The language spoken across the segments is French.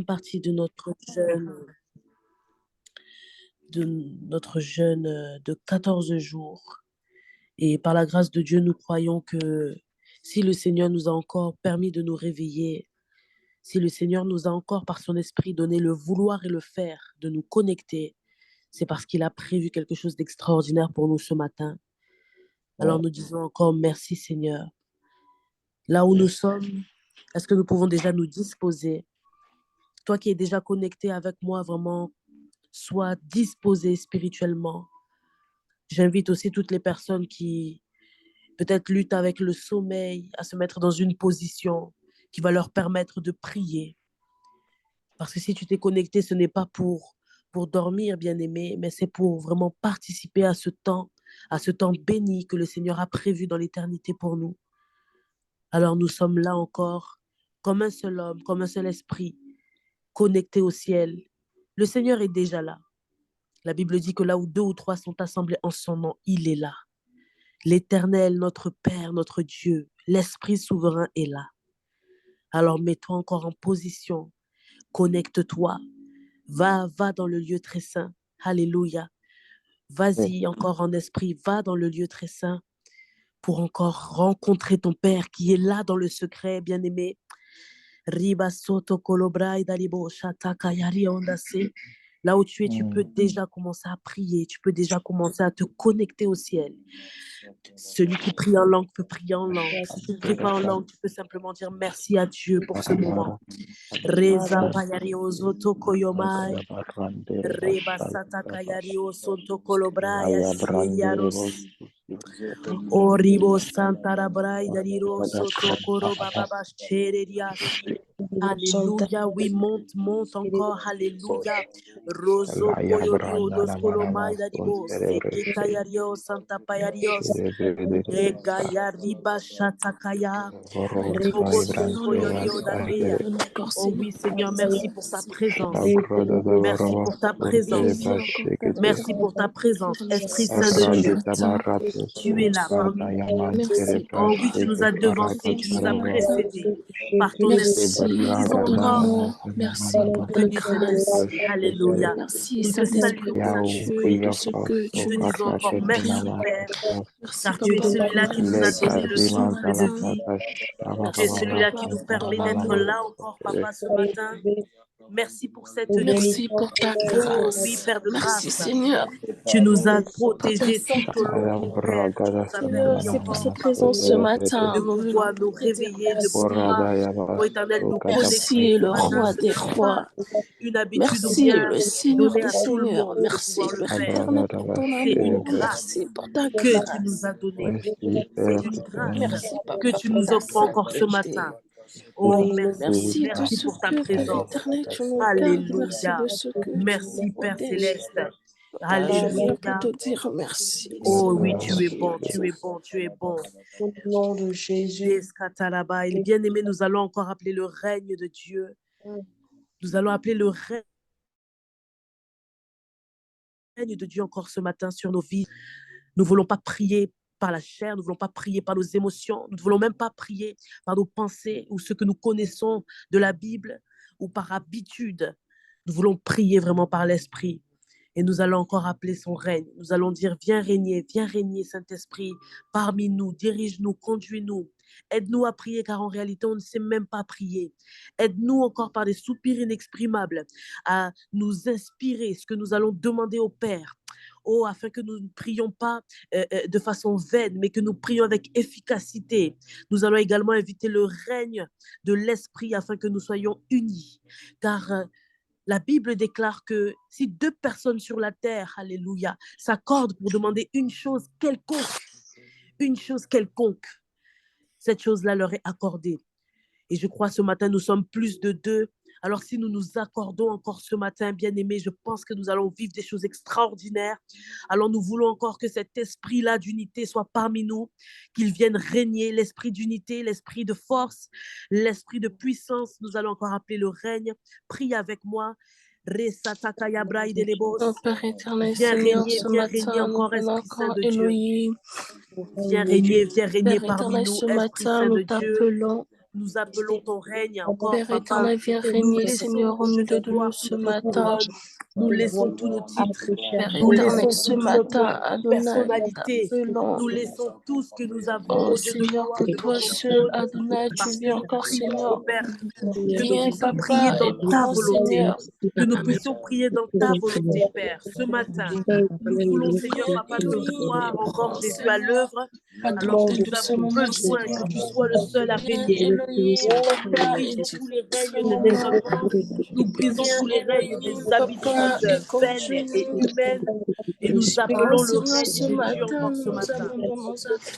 partie de notre jeûne de 14 jours. Et par la grâce de Dieu, nous croyons que si le Seigneur nous a encore permis de nous réveiller, si le Seigneur nous a encore par son esprit donné le vouloir et le faire, de nous connecter, c'est parce qu'il a prévu quelque chose d'extraordinaire pour nous ce matin. Alors nous disons encore merci Seigneur. Là où nous sommes, est-ce que nous pouvons déjà nous disposer? Toi qui es déjà connecté avec moi, vraiment, sois disposé spirituellement. J'invite aussi toutes les personnes qui peut-être luttent avec le sommeil à se mettre dans une position qui va leur permettre de prier. Parce que si tu t'es connecté, ce n'est pas pour dormir, bien-aimé, mais c'est pour vraiment participer à ce temps béni que le Seigneur a prévu dans l'éternité pour nous. Alors nous sommes là encore, comme un seul homme, comme un seul esprit, connectés au ciel. Le Seigneur est déjà là. La Bible dit que là où 2 ou 3 sont assemblés en son nom, il est là. L'Éternel, notre Père, notre Dieu, l'Esprit souverain est là. Alors mets-toi encore en position, connecte-toi, va dans le lieu très saint. Alléluia. Vas-y encore en esprit, va dans le lieu très saint pour encore rencontrer ton Père qui est là dans le secret, bien-aimé. Riba soto kolobrai dalibo shataka yari ondase. Là où tu es, tu peux déjà commencer à prier, tu peux déjà commencer à te connecter au ciel. Celui qui prie en langue peut prier en langue. Si tu ne pries pas en langue, tu peux simplement dire merci à Dieu pour ce moment. Reza payari ozoto koyomai. Reba sataka yari osonto kolobraya siriaros. Oribo santara brai dariro soto koro bababa chererias. Alléluia, oui, monte encore, alléluia. Roso koyorio dos kolomai daribo, seketayario santa payarios, egayariba shatakaya, roboso koyorio dareya. Oh oui, Seigneur, merci pour ta présence. Merci pour ta présence. Merci pour ta présence, Esprit Saint de Dieu. Tu es là parmi nous. Oh oui, tu nous as devancés, tu nous as précédés par ton esprit. Nous te disons encore, merci pour ta béni Saint-Esprit. Alléluia. Merci Nous te Saint-Esprit saluons, pour Dieu, de ce que nous tu te nous disons encore merci, Père, merci car tu es pour ton celui-là qui nous a donné le ce souffle de matin. vie. Tu es Merci celui-là qui Papa nous pour ton permet d'être amour. là encore, Papa, ce matin. Merci pour cette nuit. Merci pour ta Oh oui, grâce. Père de Merci grâce. Seigneur. Tu nous as Pour ta protégés tout au long de l'hiver. Tu nous as Seigneur, permis c'est pour encore, cette pardon, présence ce matin. de Nous voulons pouvoir nous te dire réveiller, de merci. pouvoir, oh éternel, nous connecter Merci ce le matin. roi Ce des n'est rois. pas une habitude ou Merci bien le Seigneur donné des à tout le seigneurs. monde de Merci pouvoir le Père faire. éternel pour ton C'est une amour. grâce Merci pour ta que tu nous grâce. as donnée. C'est une grâce Merci que Papa tu pour nous ta offres encore ce sainteté. matin. Oh, merci, Merci de merci ce pour ta que, Père présence. éternel, tu nous gardes. Merci Alléluia. de ce que tu nous Merci, Père protèges. céleste. Papa, je viens pour Alléluia. te dire merci. Oh Seigneur oui, tu es bon, Jésus. tu es bon, tu es bon. Au nom de Jésus. Escatalaba. Et bien-aimé, nous allons encore appeler le règne de Dieu. Nous allons appeler le règne de Dieu encore ce matin sur nos vies. Nous ne voulons pas prier par la chair, nous ne voulons pas prier par nos émotions, nous ne voulons même pas prier par nos pensées ou ce que nous connaissons de la Bible ou par habitude. Nous voulons prier vraiment par l'Esprit. Et nous allons encore appeler son règne. Nous allons dire, viens régner, Saint-Esprit, parmi nous, dirige-nous, conduis-nous. Aide-nous à prier, car en réalité, on ne sait même pas prier. Aide-nous encore par des soupirs inexprimables à nous inspirer ce que nous allons demander au Père. Oh, afin que nous ne prions pas de façon vaine, mais que nous prions avec efficacité. Nous allons également inviter le règne de l'Esprit afin que nous soyons unis. Car la Bible déclare que si 2 personnes sur la terre, alléluia, s'accordent pour demander une chose quelconque, cette chose-là leur est accordée. Et je crois ce matin, nous sommes plus de 2. Alors si nous nous accordons encore ce matin, bien-aimés, je pense que nous allons vivre des choses extraordinaires. Alors nous voulons encore que cet esprit-là d'unité soit parmi nous, qu'il vienne régner, l'esprit d'unité, l'esprit de force, l'esprit de puissance. Nous allons encore appeler le règne. Prie avec moi. Oh Père éternel, Viens Seigneur, ce régner matin, nous encore, venons Esprit Saint encore de Dieu. Élohim. Viens régner Père parmi éternel, nous, ce Esprit matin, Saint nous de Dieu. t'appelons. Nous appelons ton règne encore, Père Papa. éternel, viens Nous régner, laissons Seigneur, au au Dieu milieu de de nous gloire ce toutes nos matin. couronnes. Nous laissons tous nos titres. Père Nous éternel, laissons ce toute matin, notre Adonai, nous personnalité. t'appelons. Nous laissons tout ce que nous avons, Oh au Dieu de Seigneur, gloire, que devant toi ton seul, trône. Adonai, tu Parce que viens nous encore, prions, Seigneur. ô Père, que nous Viens, puissions prier Papa, dans et ta prends, volonté. Seigneur. Que nous puissions prier dans ta volonté, Père, ce matin. Nous voulons, Seigneur, Viens Papa, te bénir et voir encore, prends, Jésus, à Seigneur. l'œuvre, alors Accorde que nous de ce avons moment, besoin Seigneur. que tu sois le seul à Viens, régner. Elohim, Oh, nous Papa, et brisons de tous les ce règnes de moment. déshonnement. Nous brisons Viens, tous les règnes des Elohim, Papa, habitudes et vaines et conduis-nous. humaines. Et nous Oh appelons le Seigneur, règne ce de Dieu matin, encore nous ce nous matin. abandonnons à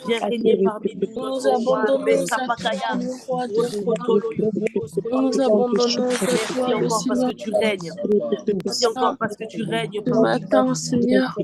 Viens toi. régner parmi nous, Nous nous notre roi, abandonnons à toi, Messapakaya, le roi des rois. Roskotolo Yondos, Nous nous abandonnons à Merci toi, le encore parce Seigneur. que tu règnes. Merci encore parce que tu règnes Ce parmi matin, nous. Seigneur,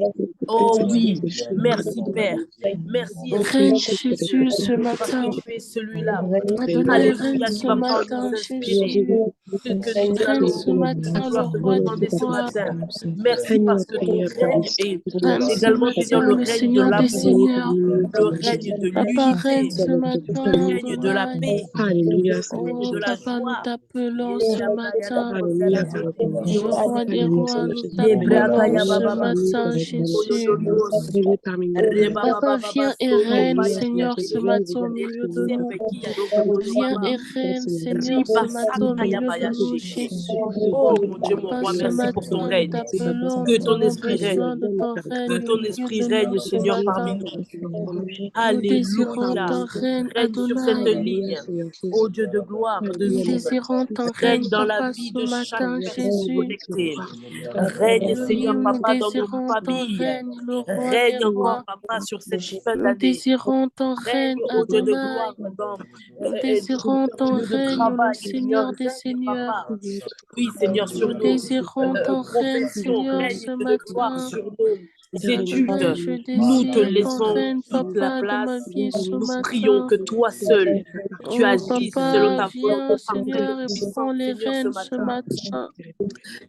Oh oui, merci Père. Merci règne Esprit de Jésus Dieu, ce parce que matin. tu es celui-là. Adonai règne Alléluia, qui ce va pouvoir nous matin, inspirer. Jésus. Ce que nous Règne allons ce matin, le vouloir te roi des demander ce rois. matin. Merci parce que ton règne est Règne ce également, Seigneur, matin, le le règne de Seigneur des l'amour, seigneurs. le règne de Papa règne l'unité, ce le matin, règne de la Adonai. paix, le règne Oh, de la Papa, nous joie. t'appelons ce matin. Le Dios. roi des rois, nous t'appelons Yebrakaya ce baba matin, Jésus. Dios. Reba Papa, baba baba viens et soto règne, paya Seigneur, ce matin au milieu de nous. Sepe ki adoko tolo Viens baba. et règne, Seigneur, ce Riba matin au santa ya milieu de baya nous, sheke. Jésus. Oh mon Dieu, mon Papa, roi, ce merci pour ton matin, nous règne. t'appelons, Que nous ton avons esprit règne. besoin de ton Que règne au ton milieu esprit de nous règne, ce Seigneur, parmi matin. nous. Nous désirons Alléluia. ton règne, Règne sur cette Adonai. ligne. Ô Dieu de gloire, de Nous Zoom. désirons ton règne, Règne dans la Papa, vie ce de chaque matin, personne Jésus. connectée. Règne, Seigneur, Elohim, nous Papa, dans nos désirons ton familles. règne, le roi des Règne encore, rois. Papa, sur cette fin Nous d'année. désirons ton Règne, règne, ô Dieu de Adonai. gloire, dans Nous notre désirons ton lieu de règne, le travail. Seigneur, Seigneur des règne, seigneurs. Papa. Oui, Seigneur, sur Nous nos désirons ton règne, professions. Seigneur, Règne, ce Dieu de gloire, matin. sur nos Adonai, études. je Nous te désire ton laissons règne, toute la Papa, de ma place. vie ce Nous prions matin. que toi seul, tu Oh, agisses selon Papa, ta volonté viens, parfaite Seigneur, et et prends puissante, les Seigneur, ce rênes ce matin. matin.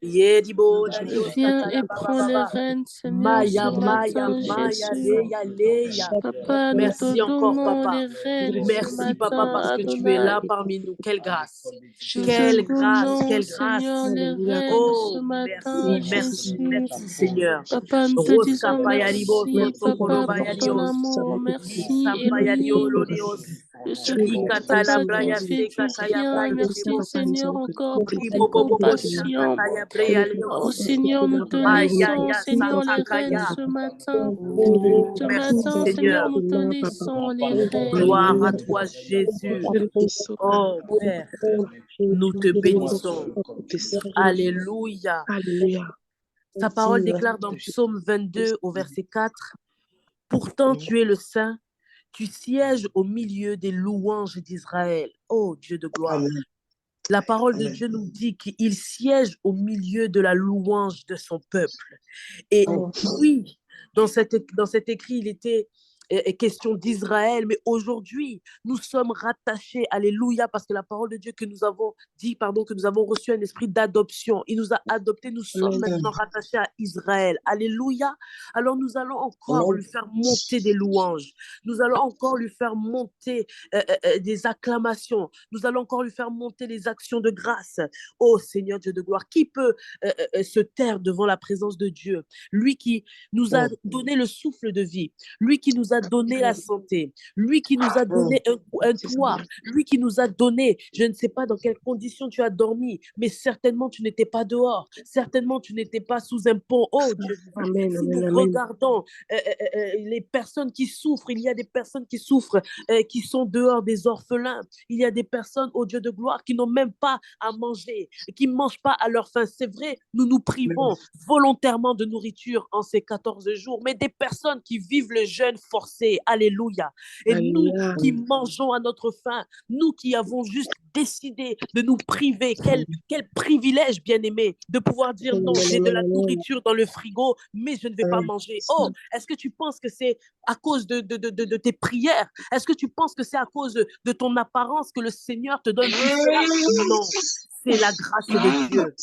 Yedibo, Darios, Viens et Kataya, Baba, prends les Baba. rênes, Seigneur, ce Maya, Maya, matin, Maya, Jésus. Leya, Leya. Papa, nous te Merci encore, donnons Papa. les rênes ce Merci, Papa, matin, parce que tu es Adonai. là parmi nous. Quelle grâce. Nous te Quelle grâce, donnons, quelle Seigneur, grâce. les rênes ce Oh, matin, merci, merci, Jésus. merci, Seigneur. Papa, nous te Roska disons Payaribo, merci, Sotokolo Papa, pour ton Bayarios. amour. Merci, Lisa Payario, Elohim, Lorios. de ce que, Rikata la Papa, tu Braya, fais du Sekataya bien. Braya, Merci, Debo. Seigneur, encore pour tes Ribo, Bobo, compassions. Shakataya, Breya, Oh, Leos. Seigneur, nous te Maya, laissons, ya, Seigneur, les rênes Satakaya. ce matin. Oh, Ce merci, matin, Seigneur, Seigneur. nous te laissons les rênes. Gloire à toi, Jésus. Oh, Père, nous te bénissons. Alléluia. Ta parole déclare dans Psaume 22 au verset 4, « Pourtant tu es le Saint, tu sièges au milieu des louanges d'Israël. » Oh Dieu de gloire. Amen. La parole de Dieu nous dit qu'il siège au milieu de la louange de son peuple. Et oui, dans cet écrit, il était question d'Israël, mais aujourd'hui, nous sommes rattachés, alléluia, parce que la parole de Dieu que nous avons dit, que nous avons reçu un esprit d'adoption. Il nous a adoptés, nous sommes maintenant rattachés à Israël. Alléluia. Alors nous allons encore lui faire monter des louanges. Nous allons encore lui faire monter des acclamations. Nous allons encore lui faire monter les actions de grâce. Oh Seigneur Dieu de gloire, qui peut se taire devant la présence de Dieu? Lui qui nous a donné le souffle de vie, lui qui nous a donné la santé, lui qui nous a donné un toit, lui qui nous a donné, je ne sais pas dans quelles conditions tu as dormi, mais certainement tu n'étais pas dehors, certainement tu n'étais pas sous un pont. Oh Dieu, si nous regardons les personnes qui souffrent, il y a des personnes qui souffrent, qui sont dehors, des orphelins, il y a des personnes, oh Dieu de gloire, qui n'ont même pas à manger, qui ne mangent pas à leur faim. C'est vrai, nous nous privons volontairement de nourriture en ces 14 jours, mais des personnes qui vivent le jeûne forcé, alléluia. Et nous qui mangeons à notre faim, nous qui avons juste décidé de nous priver, quel privilège, bien-aimé, de pouvoir dire non, j'ai de la nourriture dans le frigo, mais je ne vais pas manger. Oh, est-ce que tu penses que c'est à cause de tes prières? Est-ce que tu penses que c'est à cause de ton apparence que le Seigneur te donne tout cela? Non, c'est la grâce de Dieu.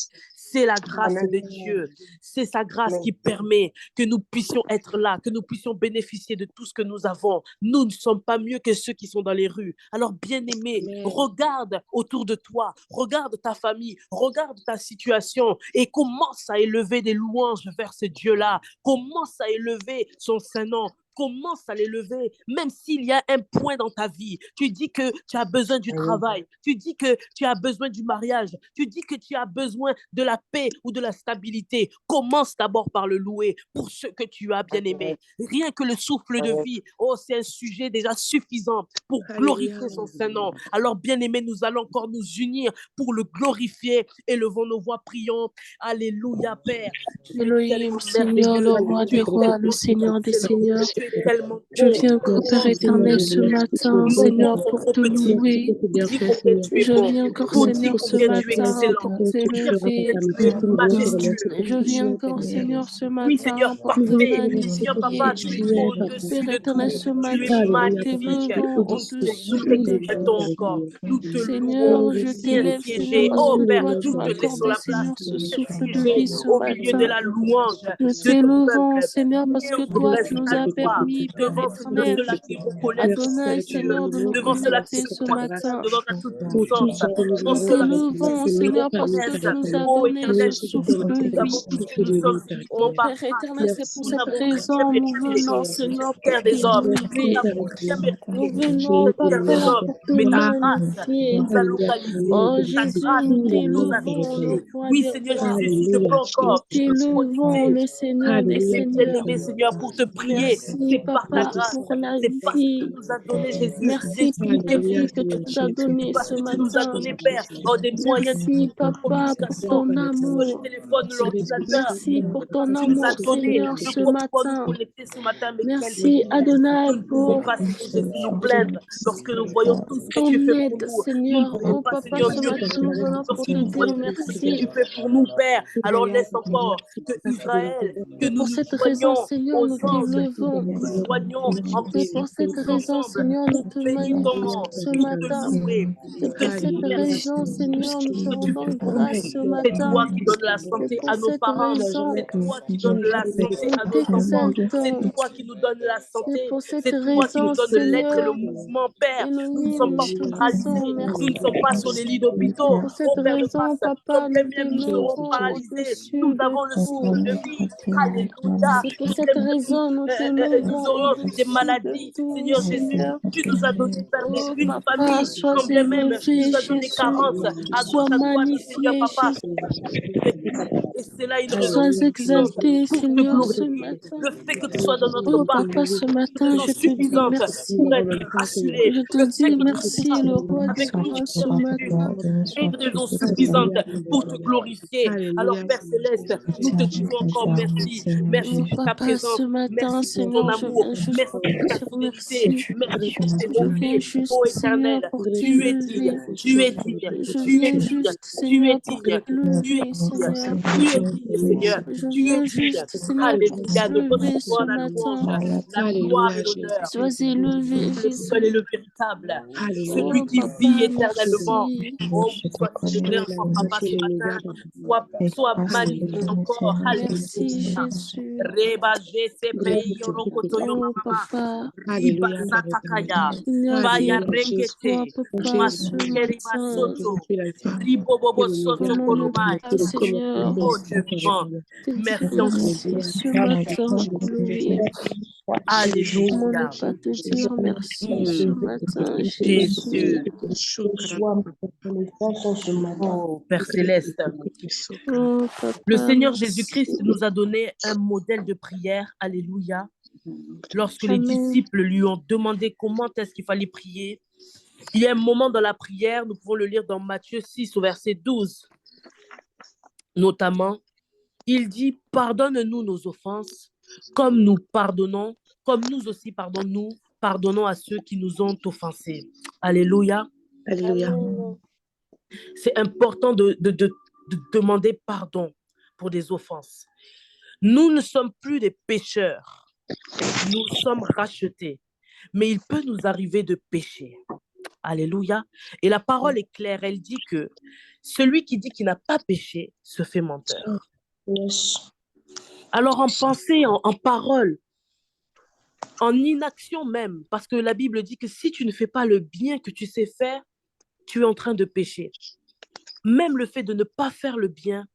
C'est la grâce Amen. de Dieu. C'est sa grâce qui permet que nous puissions être là, que nous puissions bénéficier de tout ce que nous avons. Nous ne sommes pas mieux que ceux qui sont dans les rues. Alors, bien-aimé, regarde autour de toi, regarde ta famille, regarde ta situation et commence à élever des louanges vers ce Dieu-là. Commence à élever son Saint-Nom. Commence à l'élever, même s'il y a un point dans ta vie. Tu dis que tu as besoin du travail, tu dis que tu as besoin du mariage, tu dis que tu as besoin de la paix ou de la stabilité. Commence d'abord par le louer pour ce que tu as bien aimé. Rien que le souffle de vie, oh, c'est un sujet déjà suffisant pour glorifier son Saint-Nom. Alors, bien aimé, nous allons encore nous unir pour le glorifier. Élevons nos voix, prions. Alléluia, Père. Tu es Elohim, tellement Seigneur, le merveilleux. roi Tu des es rois, le tellement Seigneur des excellent. seigneurs. Tu es tellement Je bon. viens encore, Père éternel, ce matin, Nos mots Seigneur, sont pour trop te petits louer. pour dire combien tu es Je bon, viens encore, pour dire Seigneur, ce combien tu es matin, excellent, pour pour dire combien t'élever. tu es majestueux. Je viens encore, Seigneur, ce Oui, Seigneur, matin, pour te parfait. Seigneur, Papa, magnifier. tu es au-dessus Père de éternel, tout. ce Tu es matin, nous magnifique. t'élevons Nous au-dessus de t'exaltons tout. encore. Nous te louons Seigneur, je bien t'élève, Seigneur, siégé. parce Oh que Père, toi, tu nous m'as te laissons accordé, la place Seigneur, ce de souffle de siéger vie ce au milieu de matin. la louange Nous de ton t'élevons, peuple. Seigneur, parce que Viens, on toi, reste tu nous à as toi permis, Père devant, Seigneur, éternel, ceux-là qui reconnaissent qui tu es Adonai, Dieu, Seigneur, de nous devant ceux-là qui connecter se ce prostrent matin. devant ta toute puissance, devant Nous ceux-là, t'élevons, qui Seigneur, parce que reconnaissent, tu nous as oh donné ce Éternel, que souffle de nous avons vie. tout ce que nous sommes uniquement Oh par Père grâce. éternel, c'est pour Nous cette n'avons rien raison, nous mérité venons, sur Seigneur, cette pour terre des hommes. Nous t'élever. n'avons rien Nous mérité sur venons, cette terre des Papa, hommes. pour te Mais ta grâce magnifier. nous a localisés. Oh Ta Jésus, grâce nous nous a t'élevons, le touchés. roi Oui, des Seigneur rois. Jésus, si je peux Nous encore me t'élevons, connecter le Seigneur des mes seigneurs. bien-aimés, Seigneur, pour te prier. Merci, C'est par ta Papa, grâce. pour la C'est parce que tu vie. nous as donné, Jésus, des Merci pour la vie que tu nous as c'est donnée parce ce que tu nous as matin. donné, Père, des moyens Merci, de Papa, pour communication, ton que ce soit le amour. téléphone, l'ordinateur. Merci pour ton Tu nous as amour, donné Seigneur, de ce quoi pouvoir nous matin. connecter ce matin, mais quelle Merci, privilège. Adonai, Nous ne pouvons pour pas, Seigneur Jésus, nous plaindre lorsque nous voyons tout ce que tu ton fais pour aide, nous. Nous ne Seigneur. pouvons Oh, pas, Papa, Seigneur, ce mieux matin, nous faire venons pour lorsque te nous dire voyons tout ce que merci. tu fais pour nous, Père. Alors laisse encore que Israël, que C'est nous pour nous cette raison, joignons Seigneur, aux nous anges, que t'élevons. nous nous joignons en C'est pour priant cette tous raison, ensemble Seigneur, nous pour te bénir ton nom, magnifions ce pour te matin. louer, C'est pour te pour dire cette merci raison, pour tout ce Seigneur, nous te que tu rendons fais pour grâce nous. ce C'est matin. toi qui donnes la C'est santé pour à nos cette parents, raison, c'est toi qui donnes la santé nous à nos enfants, c'est t'exaltons. toi qui nous donnes la C'est santé, pour cette c'est toi qui nous raison, donnes l'être et le Seigneur, mouvement, Père. Nous ne Elohim, sommes pas nous te disons paralysés, nous ne merci. sommes pas sur les lits C'est d'hôpitaux, pour cette oh Père de raison, grâce, quand Papa, nous bien même nous serons t'élevons paralysés, nous au-dessus de avons le tout. souffle de vie, alléluia, C'est pour quand cette bien même raison, nous nous t'élevons aurions des au-dessus de maladies, tout, Seigneur Jésus, Seigneur. tu nous as donné, Père, Oh, une Papa, famille, sois quand bien même élevé, nous as donné Jésus. carence Sois à droite, Seigneur magnifié, Papa. Jésus. Et c'est là une raison Sois suffisante exalté, pour te Seigneur, ce glorifier. matin. Le fait que tu sois dans notre Oh, parmi Papa, ce nous, une matin, raison je te dis suffisante pour merci. être acculé. Je te Le fait dis que tu merci, sois le roi des avec nous, rois, ce Seigneur Jésus, matin. une raison suffisante pour te glorifier. Alors, Père Céleste, nous te disons encore merci. Merci Oh, pour ta Papa, présence. ce matin, Merci pour ton Seigneur, je amour. viens juste Merci pour pour te ta dire fidélité. merci. Merci pour tes Je viens bontés. juste, Ô Seigneur, Éternel, pour tu es digne. t'élever. Tu es digne. Je Tu es viens digne. juste, Tu es Seigneur, pour digne. Tu es t'élever, digne. Seigneur. Tu es digne, Seigneur. Je Tu es viens digne. juste, Seigneur, pour Alléluia. De t'élever ce recevoir la louange, matin. la gloire et l'honneur. Sois élevé, Le seul et Jésus. le véritable. Celui Oh, qui vit Papa, éternellement. merci. Oh, oui, sois célébré encore, Papa, ce matin. Sois magnifié encore. Merci, Alléluia. Jésus. Reba jese pei yorokoto yo Oh, mama. Papa. Riba satakaya. Seigneur, Baya délivre-toi, rekete. Papa, ce Masike riba matin. soto. Ribo bobo soto Commande-toi, kolomai. Seigneur. Oh Dieu vivant. Te dire Merci encore. merci ce matin, Elohim. Comment ne Alléluia. pas te dire merci ce Mm. matin, Jésus. Jésus. Sois reconnaissance en ce matin. Oh Père Céleste. Oh, Le Papa, Seigneur merci. Jésus-Christ nous a donné un modèle de prière. Alléluia. Lorsque les Amen. disciples lui ont demandé comment est-ce qu'il fallait prier, il y a un moment dans la prière, nous pouvons le lire dans Matthieu 6 au verset 12, notamment, il dit « Pardonne-nous nos offenses, comme nous pardonnons, comme nous aussi, nous pardonnons à ceux qui nous ont offensés. » Alléluia. Amen. C'est important de demander pardon pour des offenses. Nous ne sommes plus des pécheurs. Nous sommes rachetés. Mais il peut nous arriver de pécher. Alléluia. Et la parole est claire, elle dit que celui qui dit qu'il n'a pas péché se fait menteur. Yes. Alors en pensée, en parole, en inaction même, parce que la Bible dit que si tu ne fais pas le bien que tu sais faire, tu es en train de pécher. Même le fait de ne pas faire le bien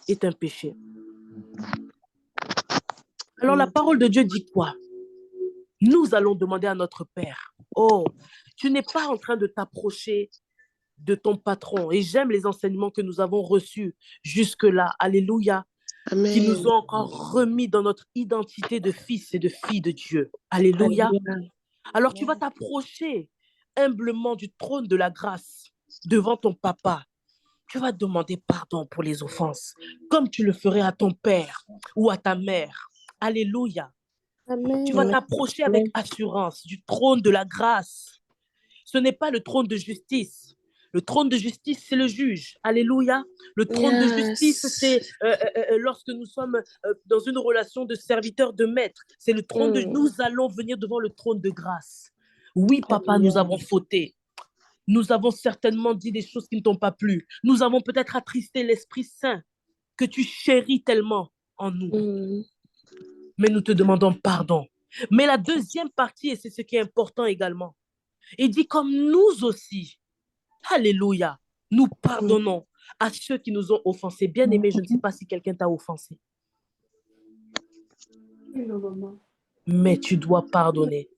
est un péché. Alors la parole de Dieu dit quoi? Nous allons demander à notre Père, oh, tu n'es pas en train de t'approcher de ton patron. Et j'aime les enseignements que nous avons reçus jusque-là. Alléluia. Amen. Qui nous ont encore remis dans notre identité de fils et de filles de Dieu. Alléluia. Alléluia. Alors tu vas t'approcher humblement du trône de la grâce devant ton papa. Tu vas demander pardon pour les offenses, comme tu le ferais à ton père ou à ta mère. Alléluia. Amen. Tu vas t'approcher avec assurance du trône de la grâce. Ce n'est pas le trône de justice. Le trône de justice, c'est le juge. Alléluia. Le trône de justice, c'est lorsque nous sommes dans une relation de serviteur, de maître. C'est le trône de... Nous allons venir devant le trône de grâce. Oui, papa, nous avons fauté. Nous avons certainement dit des choses qui ne t'ont pas plu. Nous avons peut-être attristé l'Esprit Saint que tu chéris tellement en nous. Mais nous te demandons pardon. Mais la deuxième partie, et c'est ce qui est important également, il dit comme nous aussi, alléluia, nous pardonnons à ceux qui nous ont offensés. Bien-aimé, je ne sais pas si quelqu'un t'a offensé. Mais tu dois pardonner.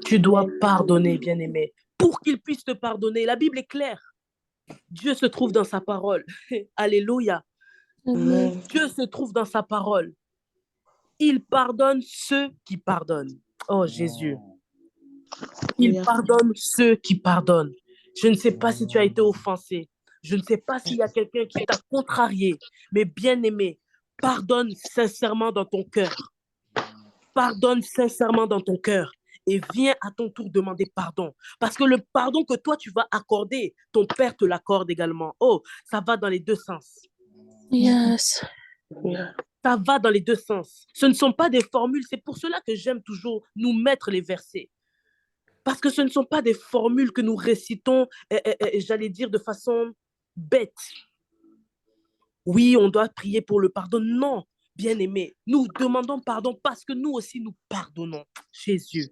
Tu dois pardonner, bien-aimé. Pour qu'il puisse te pardonner, la Bible est claire. Dieu se trouve dans sa parole. Alléluia. Dieu se trouve dans sa parole. Il pardonne ceux qui pardonnent. Oh Jésus. Il pardonne ceux qui pardonnent. Je ne sais pas si tu as été offensé. Je ne sais pas s'il y a quelqu'un qui t'a contrarié. Mais bien-aimé, pardonne sincèrement dans ton cœur. Pardonne sincèrement dans ton cœur. Et viens à ton tour demander pardon. Parce que le pardon que toi, tu vas accorder, ton Père te l'accorde également. Oh, ça va dans les deux sens. Yes. Ça va dans les deux sens. Ce ne sont pas des formules. C'est pour cela que j'aime toujours nous mettre les versets. Parce que ce ne sont pas des formules que nous récitons, j'allais dire, de façon bête. Oui, on doit prier pour le pardon. Non, bien-aimé, nous demandons pardon parce que nous aussi, nous pardonnons. Jésus.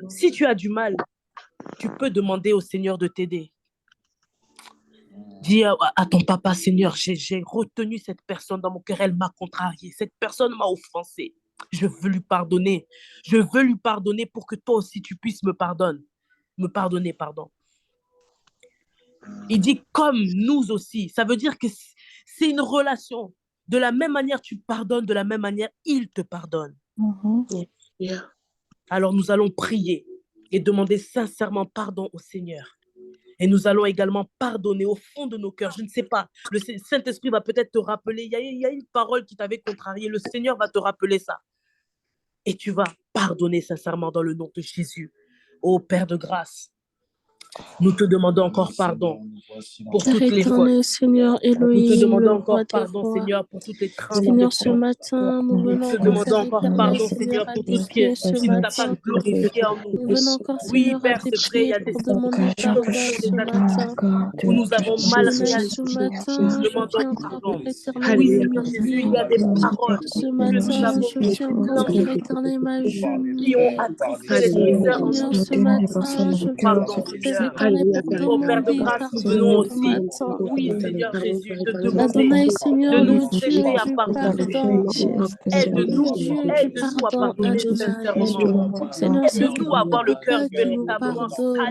Si tu as du mal, tu peux demander au Seigneur de t'aider. Dis à ton papa, Seigneur, j'ai retenu cette personne dans mon cœur, elle m'a contrarié, cette personne m'a offensé. Je veux lui pardonner. Je veux lui pardonner pour que toi aussi tu puisses me pardonner, pardon. Il dit comme nous aussi. Ça veut dire que c'est une relation. De la même manière tu pardonnes, de la même manière il te pardonne. Alors nous allons prier et demander sincèrement pardon au Seigneur. Et nous allons également pardonner au fond de nos cœurs. Je ne sais pas, le Saint-Esprit va peut-être te rappeler, il y a une parole qui t'avait contrarié, le Seigneur va te rappeler ça. Et tu vas pardonner sincèrement dans le nom de Jésus. Ô Père de grâce, nous te demandons encore pardon pour toutes les fautes. Seigneur Elohim, nous te demandons encore pardon, Seigneur, pour toutes les craintes. Seigneur, ce matin, nous venons te demandons encore pardon, Seigneur, pour tout ce qui ne t'a pas glorifié en nous. Nous venons encore, Oui, Seigneur, Père, c'est vrai, il y a des pour demander pardon ce matin. où nous avons mal réagi. Ce matin, Nous je viens demandons encore pardon. pour éterner Oui, ma Seigneur Jésus, il y a des paroles Ce matin, je viens encore pour éterner ma qui ont attristé l'Esprit Saint en Seigneur, nous. ce matin, je viens Pardon, encore pour Seigneur. éterner pour Ô Père de demander grâce, nous pardon venons ce aussi. matin. Oui, Seigneur Jésus, te demander Adonai, Seigneur, de nous le Dieu aider à du pardonner. pardon. Aide-nous, Le Dieu du aide-nous à pardon, pardonner Adonai. sincèrement. Seigneur, c'est Aide-nous à toi, avoir le cœur papa, qui nous véritablement. pardonne.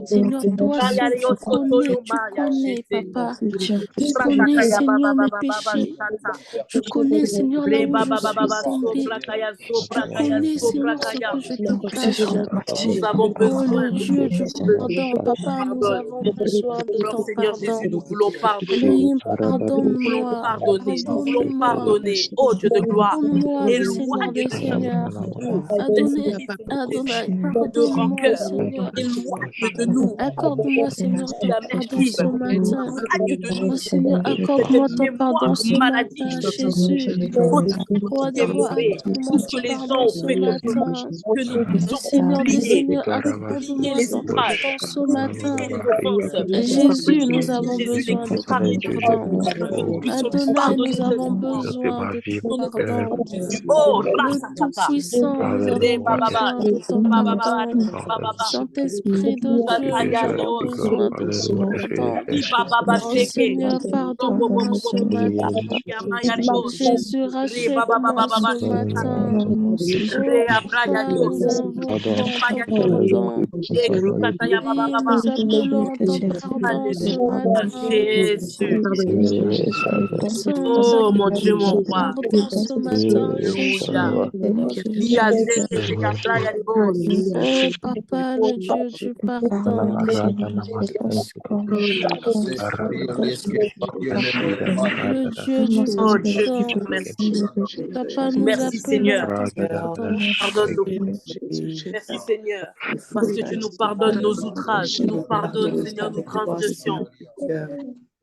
Seigneur, toi seul, tu connais, papa. Tu connais, Seigneur, mes péchés. Tu connais, Seigneur, là où je suis tombée. Tu connais, Seigneur, ce que je te cache. Nous avons Oh, besoin le Dieu du Pardon, papa, nous avons besoin de Alors, ton Seigneur pardon. Jésus, nous voulons pardonner. Oui, Nous voulons pardonne-moi, pardonner. Nous voulons pardonne-moi. pardonner. Oh Dieu de gloire. Pardonne-moi, Éloigne Seigneur des de chacun Seigneurs. d'entre nous Adonai, esprit Adonai, de pardonne-moi, rancœur. Seigneur. Éloigne de nous Accorde-moi, Seigneur, ton pardon l'amertume. ce matin. Éloigne de nous Oh Seigneur, accorde-moi cette ton pardon mémoire ce matin, maladive. Jésus. Trop de Roi qui des est rois, mauvais. accorde-moi Tout ce que ton les gens pardon ont ce fait contre nous. matin. Que nous Oh puissions Seigneur des oublier. Seigneurs, Oublier accorde-moi les ton outrages. pardon ce Oublier matin. les offenses. Jésus, Oublier, nous avons Jésus, les besoin de ton contrariétés de Dieu. pardon. Que nous puissions nous Adonai, pardonner nous avons mutuellement. besoin de ton Au nom de pardon. Jésus. Oh, Le Rasatata. Tout-Puissant, nous avons Rebababa. besoin de ton Bababa. pardon. Bababa. Saint-Esprit de Dieu, nous avons Katayarios. besoin de ton pardon. Ribababa Oh sheke. Seigneur, pardonne-moi ce matin. Yamayarios. Jésus, rachète-moi Rebababa ce shekata. matin. Oh Papa, nous Reabrayarios. invoquons ton Mayarios. pardon. Ekrukataya Oui, bababa. nous appelons ton pardon ce Alléluia, matin. Jésus. Oh mon Sans-accorde Dieu, mon ton roi. pardon ce matin, Alléluia. Jésus. Liazeke yabrayarios. Oh Papa, le Dieu du pardon. Le Dieu du Oh Dieu, je te pardon. remercie. Papa, nous Merci appelons Seigneur. ton pardon. Pardonne nos fautes. Merci Seigneur. Parce que tu nous pardonnes nos outrages. Tu nous pardonnes, Seigneur, nos transgressions.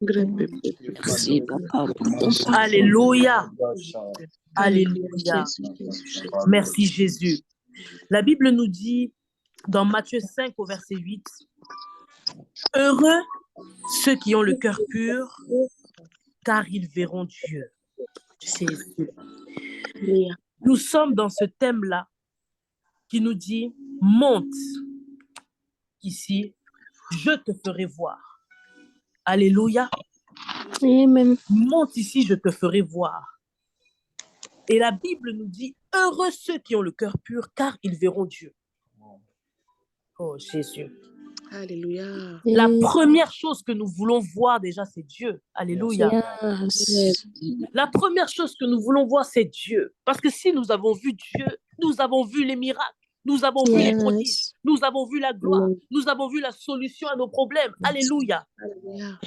Merci, Papa, pour ton pardon. Alléluia. Alléluia. Merci Jésus. La Bible nous dit dans Matthieu 5 au verset 8, heureux ceux qui ont le cœur pur, car ils verront Dieu. Jésus. Nous sommes dans ce thème-là qui nous dit, monte ici, je te ferai voir. Alléluia. Amen. Monte ici, je te ferai voir. Et la Bible nous dit, heureux ceux qui ont le cœur pur, car ils verront Dieu. Oh Jésus. Alléluia. La première chose que nous voulons voir déjà, c'est Dieu. Alléluia. Yes. La première chose que nous voulons voir, c'est Dieu. Parce que si nous avons vu Dieu, nous avons vu les miracles, nous avons vu les prodiges, nous avons vu la gloire, nous avons vu la solution à nos problèmes. Alléluia. Alléluia.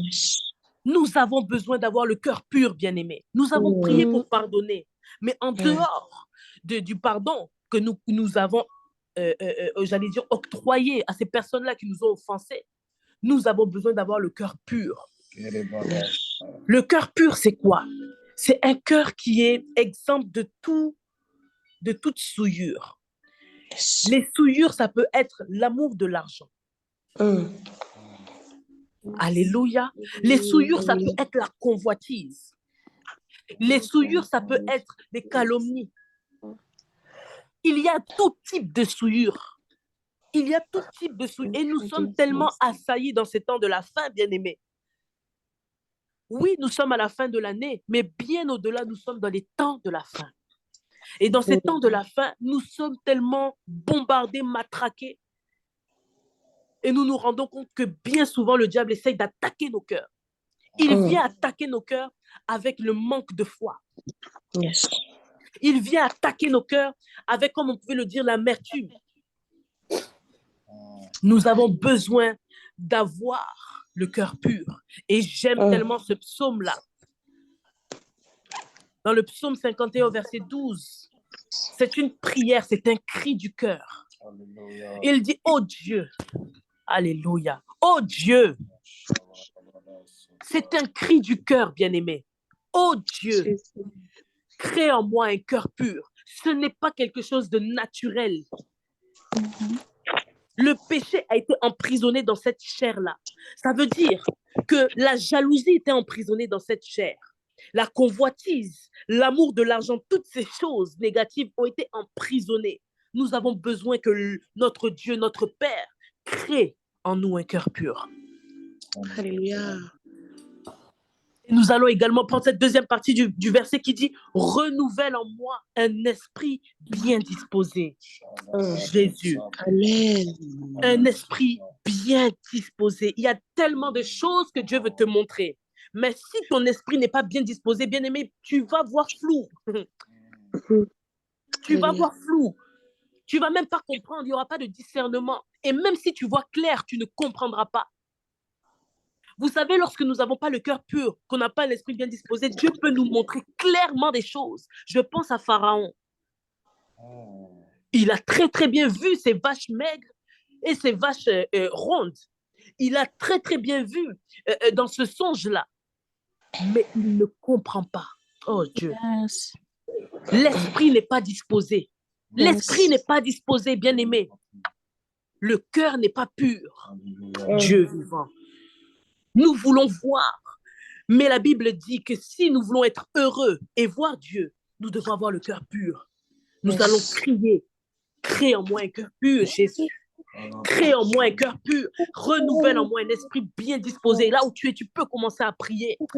Nous avons besoin d'avoir le cœur pur, bien-aimé. Nous avons prié pour pardonner. Mais en dehors du pardon que nous avons, j'allais dire, octroyé à ces personnes-là qui nous ont offensés, nous avons besoin d'avoir le cœur pur. Le cœur pur, c'est quoi? C'est un cœur qui est exempt de toute souillure. Les souillures, ça peut être l'amour de l'argent. Alléluia. Les souillures, ça peut être la convoitise. Les souillures, ça peut être les calomnies. Il y a tout type de souillures. Il y a tout type de souillures. Et nous sommes tellement assaillis dans ces temps de la fin, bien-aimés. Oui, nous sommes à la fin de l'année, mais bien au-delà, nous sommes dans les temps de la fin. Et dans ces temps de la fin, nous sommes tellement bombardés, matraqués. Et nous nous rendons compte que bien souvent, le diable essaye d'attaquer nos cœurs. Il vient attaquer nos cœurs avec le manque de foi. Yes. Il vient attaquer nos cœurs avec, comme on pouvait le dire, l'amertume. Nous avons besoin d'avoir le cœur pur. Et j'aime tellement ce psaume-là. Dans le psaume 51, verset 12, c'est une prière, c'est un cri du cœur. Il dit, oh Dieu, alléluia, oh Dieu, c'est un cri du cœur, bien-aimé. Oh Dieu, crée en moi un cœur pur. Ce n'est pas quelque chose de naturel. Le péché a été emprisonné dans cette chair-là. Ça veut dire que la jalousie était emprisonnée dans cette chair. La convoitise, l'amour de l'argent, toutes ces choses négatives ont été emprisonnées. Nous avons besoin que notre Dieu, notre Père, crée en nous un cœur pur. Alléluia. Et nous allons également prendre cette deuxième partie du verset qui dit « Renouvelle en moi un esprit bien disposé. » Jésus. Amen. Un esprit bien disposé. Il y a tellement de choses que Dieu veut te montrer. Mais si ton esprit n'est pas bien disposé, bien-aimé, tu vas voir flou. Tu vas voir flou. Tu ne vas même pas comprendre, il n'y aura pas de discernement. Et même si tu vois clair, tu ne comprendras pas. Vous savez, lorsque nous n'avons pas le cœur pur, qu'on n'a pas l'esprit bien disposé, Dieu peut nous montrer clairement des choses. Je pense à Pharaon. Il a très, très bien vu ces vaches maigres et ces vaches rondes. Il a très, très bien vu dans ce songe-là. Mais il ne comprend pas. Oh Dieu. Yes. L'esprit n'est pas disposé. L'esprit n'est pas disposé, bien-aimé. Le cœur n'est pas pur. Dieu vivant. Nous voulons voir. Mais la Bible dit que si nous voulons être heureux et voir Dieu, nous devons avoir le cœur pur. Nous allons crier. Crée en moi un cœur pur, Jésus. Crée en moi un cœur pur. Renouvelle en moi un esprit bien disposé. Là où tu es, tu peux commencer à prier. Père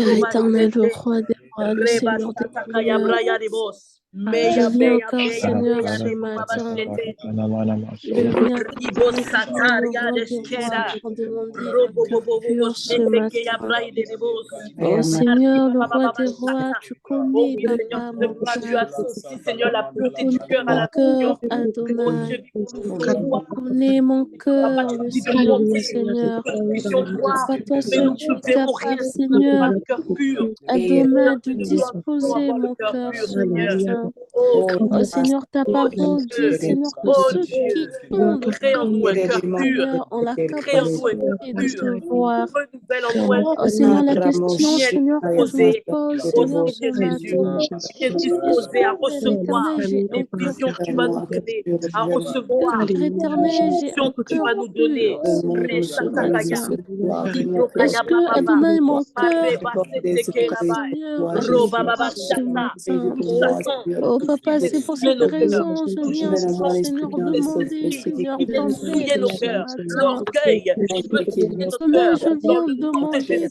éternel, le roi des rois, le Seigneur des seigneurs. Je viens encore, Seigneur, ce matin. Je viens devant le roi des rois pour demander un cœur pur ce matin. Oh Seigneur, le roi des rois, tu connais, papa, mon cœur. Tu connais mon cœur, Adonai. Tu connais mon cœur, le Seigneur des seigneurs. Papa, toi seul, tu es capable, Seigneur, Adonai, de disposer mon cœur ce matin. Oh Seigneur, ta parole dit, Seigneur, que ceux qui ont le cœur pur ont la capacité de te voir. Oh Seigneur, la question, Seigneur, que je me pose, Seigneur, ce matin, est-ce que, Père éternel, j'ai un cœur pur? Est-ce que, Père éternel, j'ai un cœur pur, Seigneur, ce matin? Est-ce que, Adonai, mon cœur est pur, Seigneur, à te voir ce matin? Oh Papa, c'est pour cette raison, je viens encore, Seigneur, demander, Seigneur, ton aide ce matin. Adonai, je viens demander ton aide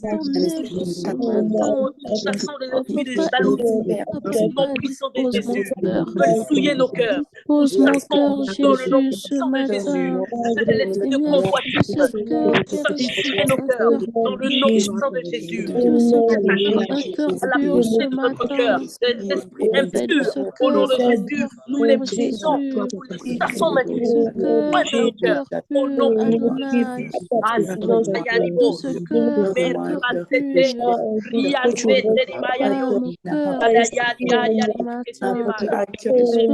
ce matin. Oh Papa, Papa, dispose mon cœur. Dispose mon cœur, Jésus, ce matin. Seigneur, que ce cœur, Père éternel, un cœur pur. Que ce cœur, un cœur pur ce matin. Fais de ce cœur un cœur pur, Jésus. Que ce cœur, un cœur pur, Adonai. Que ce cœur, un cœur pur.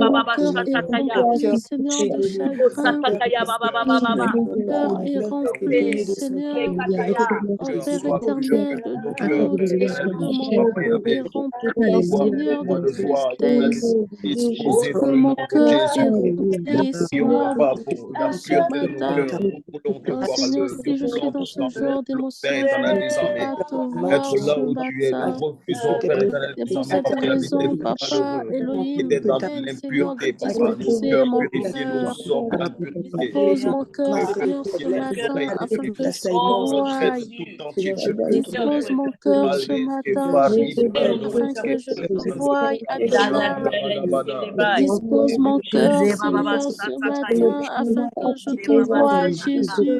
Papa, mon cœur est pur ce matin. Est-ce que mon cœur est rempli, Seigneur, de chagrin? Est-ce que mon cœur est rempli, Seigneur, oh Père éternel, de doute? Est-ce que mon cœur est rempli, Seigneur, de tristesse? Est-ce que mon cœur est rempli, Seigneur, de joie ce matin? Oh Seigneur, si je suis dans ce genre d'émotion, je ne peux pas te voir ce matin. C'est pour cette raison, Papa Elohim, t'aide, Seigneur, de disposer mon cœur. Dispose mon cœur pur ce matin afin que je te voie. Dispose mon cœur ce matin, Jésus, afin que je te voie, Adonai. Dispose mon cœur, Seigneur, ce matin afin que je te voie, Jésus.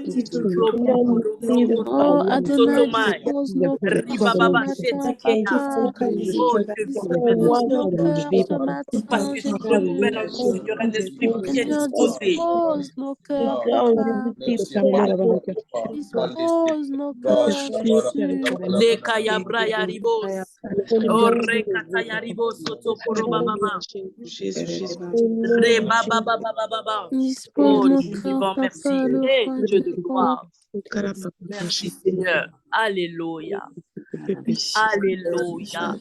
Oh, Adonai, dispose nos cœurs ce matin, Papa. Dispose nos cœurs ce matin, Jésus. Seigneur, dispose nos cœurs, Papa. Dispose nos cœurs, Jésus. Dispose nos cœurs, Papa, le roi des rois. Merci Seigneur. Alléluia. Alléluia.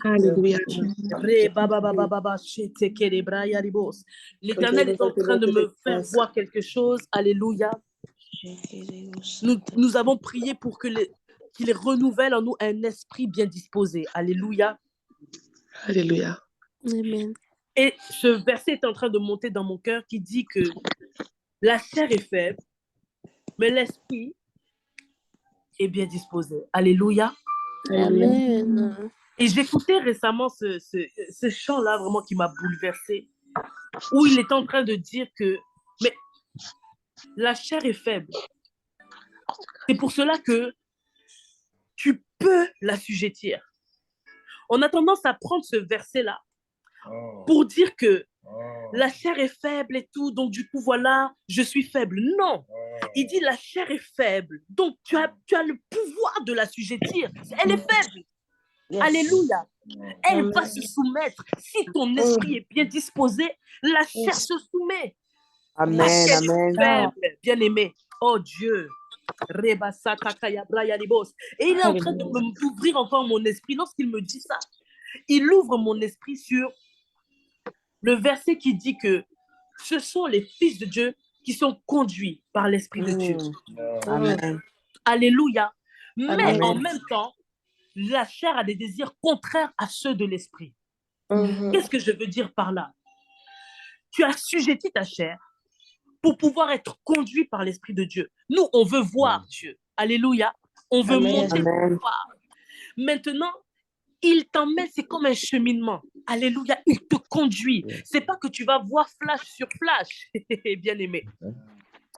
L'Éternel est en train de me faire voir quelque chose. Alléluia. Nous avons prié pour qu'il renouvelle en nous un esprit bien disposé. Alléluia. Alléluia. Amen. Et ce verset est en train de monter dans mon cœur qui dit que la chair est faible, mais l'esprit est bien disposé. Alléluia. Amen. Et j'écoutais récemment ce chant-là vraiment qui m'a bouleversée, où il est en train de dire que mais la chair est faible. C'est pour cela que tu peux l'assujettir. On a tendance à prendre ce verset-là pour dire que la chair est faible et tout, donc du coup, voilà, je suis faible. Non, il dit la chair est faible, donc tu as le pouvoir de l'assujettir. Elle est faible. Yes. Alléluia. Elle va se soumettre. Si ton esprit est bien disposé, la chair se soumet. Amen, la chair amen. Est faible, bien aimé. Oh Dieu. Et il est en train d'ouvrir encore mon esprit. Lorsqu'il me dit ça, il ouvre mon esprit sur le verset qui dit que ce sont les fils de Dieu qui sont conduits par l'Esprit de Dieu. Amen. Alléluia. Mais Amen. en même temps, la chair a des désirs contraires à ceux de l'Esprit. Qu'est-ce que je veux dire par là? Tu as assujetti ta chair pour pouvoir être conduit par l'Esprit de Dieu. Nous, on veut voir Dieu. Alléluia. On veut monter pour voir. Maintenant, il t'emmène, c'est comme un cheminement. Alléluia, il te conduit. C'est pas que tu vas voir flash sur flash, bien aimé.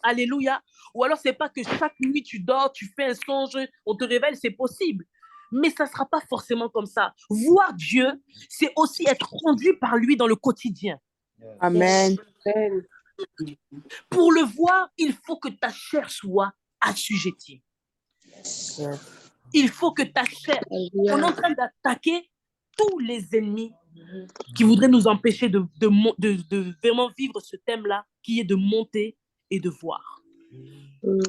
Alléluia. Ou alors, c'est pas que chaque nuit tu dors, tu fais un songe, on te révèle, c'est possible. Mais ça sera pas forcément comme ça. Voir Dieu, c'est aussi être conduit par lui dans le quotidien. Amen. Pour le voir, il faut que ta chair soit assujettie. Il faut que ta chair... On est en train d'attaquer tous les ennemis qui voudraient nous empêcher de vraiment vivre ce thème-là, qui est de monter et de voir.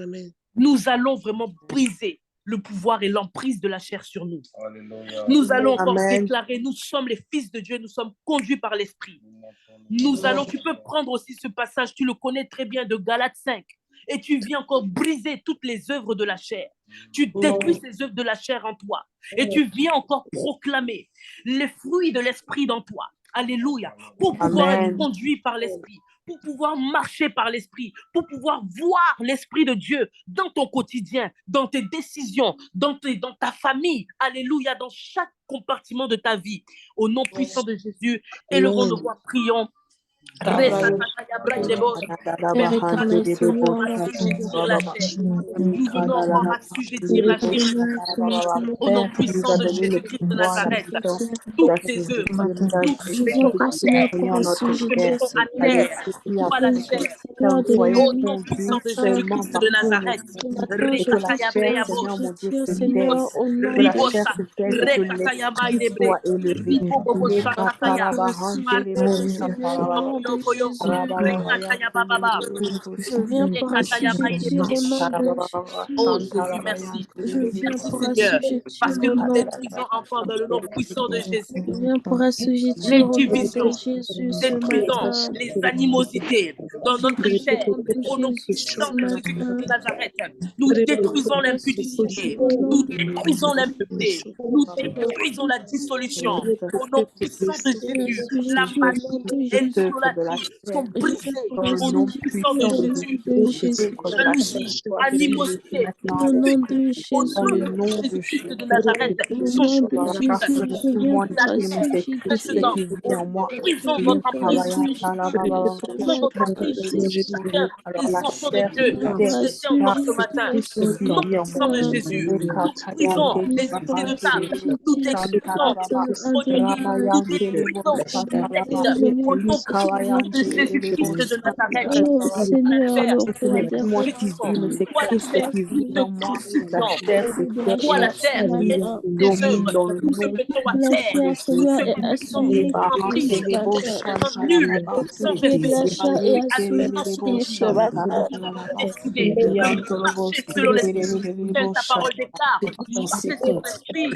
Amen. Nous allons vraiment briser le pouvoir et l'emprise de la chair sur nous. Alléluia. Nous allons encore déclarer, nous sommes les fils de Dieu, nous sommes conduits par l'Esprit. Nous allons, tu peux prendre aussi ce passage, tu le connais très bien, de Galates 5, et tu viens encore briser toutes les œuvres de la chair. Tu détruis ces œuvres de la chair en toi, et tu viens encore proclamer les fruits de l'Esprit dans toi. Alléluia. Pour pouvoir être conduit par l'Esprit, pour pouvoir marcher par l'Esprit, pour pouvoir voir l'Esprit de Dieu dans ton quotidien, dans tes décisions, dans ta famille. Alléluia, dans chaque compartiment de ta vie. Au nom puissant de Jésus, élevons nos voix, prions. Nous voulons encore assujettir la chair. Au nom puissant de Jésus-Christ de Nazareth, toutes tes œuvres, nous te mettons à terre, nous te mettons à terre, toi la chair. Au nom puissant de Jésus-Christ de Nazareth, Je viens pour assujettir au nom de oh Jésus, merci. Merci Seigneur, parce que nous détruisons encore dans le nom puissant de Jésus. Je viens pour assujettir Les au nom divisions, de Jésus ce détruisons matin. les animosités dans notre chair. Au nom Jésus puissant ce de matin. Jésus-Christ de Nazareth, nous détruisons l'impudicité, nous détruisons l'impureté, nous détruisons la dissolution. Au nom puissant de Jésus, la magie et l'idolâtrie sont brisées. Au nom puissant de Jésus, jalousie, animosité, Au nom de au Jésus. nom de Jésus-Christ de Nazareth, Au sont nom de détruites. Jésus, je viens pour assujettir. Maintenant, brisons Je viens votre pour emprise, assujettir. brisons votre emprise. Chacun des enfants de Dieu, j'étais encore ce matin, au nom puissant de Jésus, nous brisons les esprits de table, nous détruisons tout esprit d'antéchrist, au nom puissant de Jésus-Christ de Nazareth. Oh Seigneur, le roi des rois, Toi la chair, nous te détruisons. Toi la chair et tes œuvres, nous te mettons à la terre. chair, Nous Seigneur, te est mettons en assujettie prise, ce matin. sans nul, sans L'esprit de la chair réfléchir, est absolument assujetti sorti. ce matin. Nous devons décider de marcher selon l'esprit. Ta parole déclare, marchez selon l'esprit et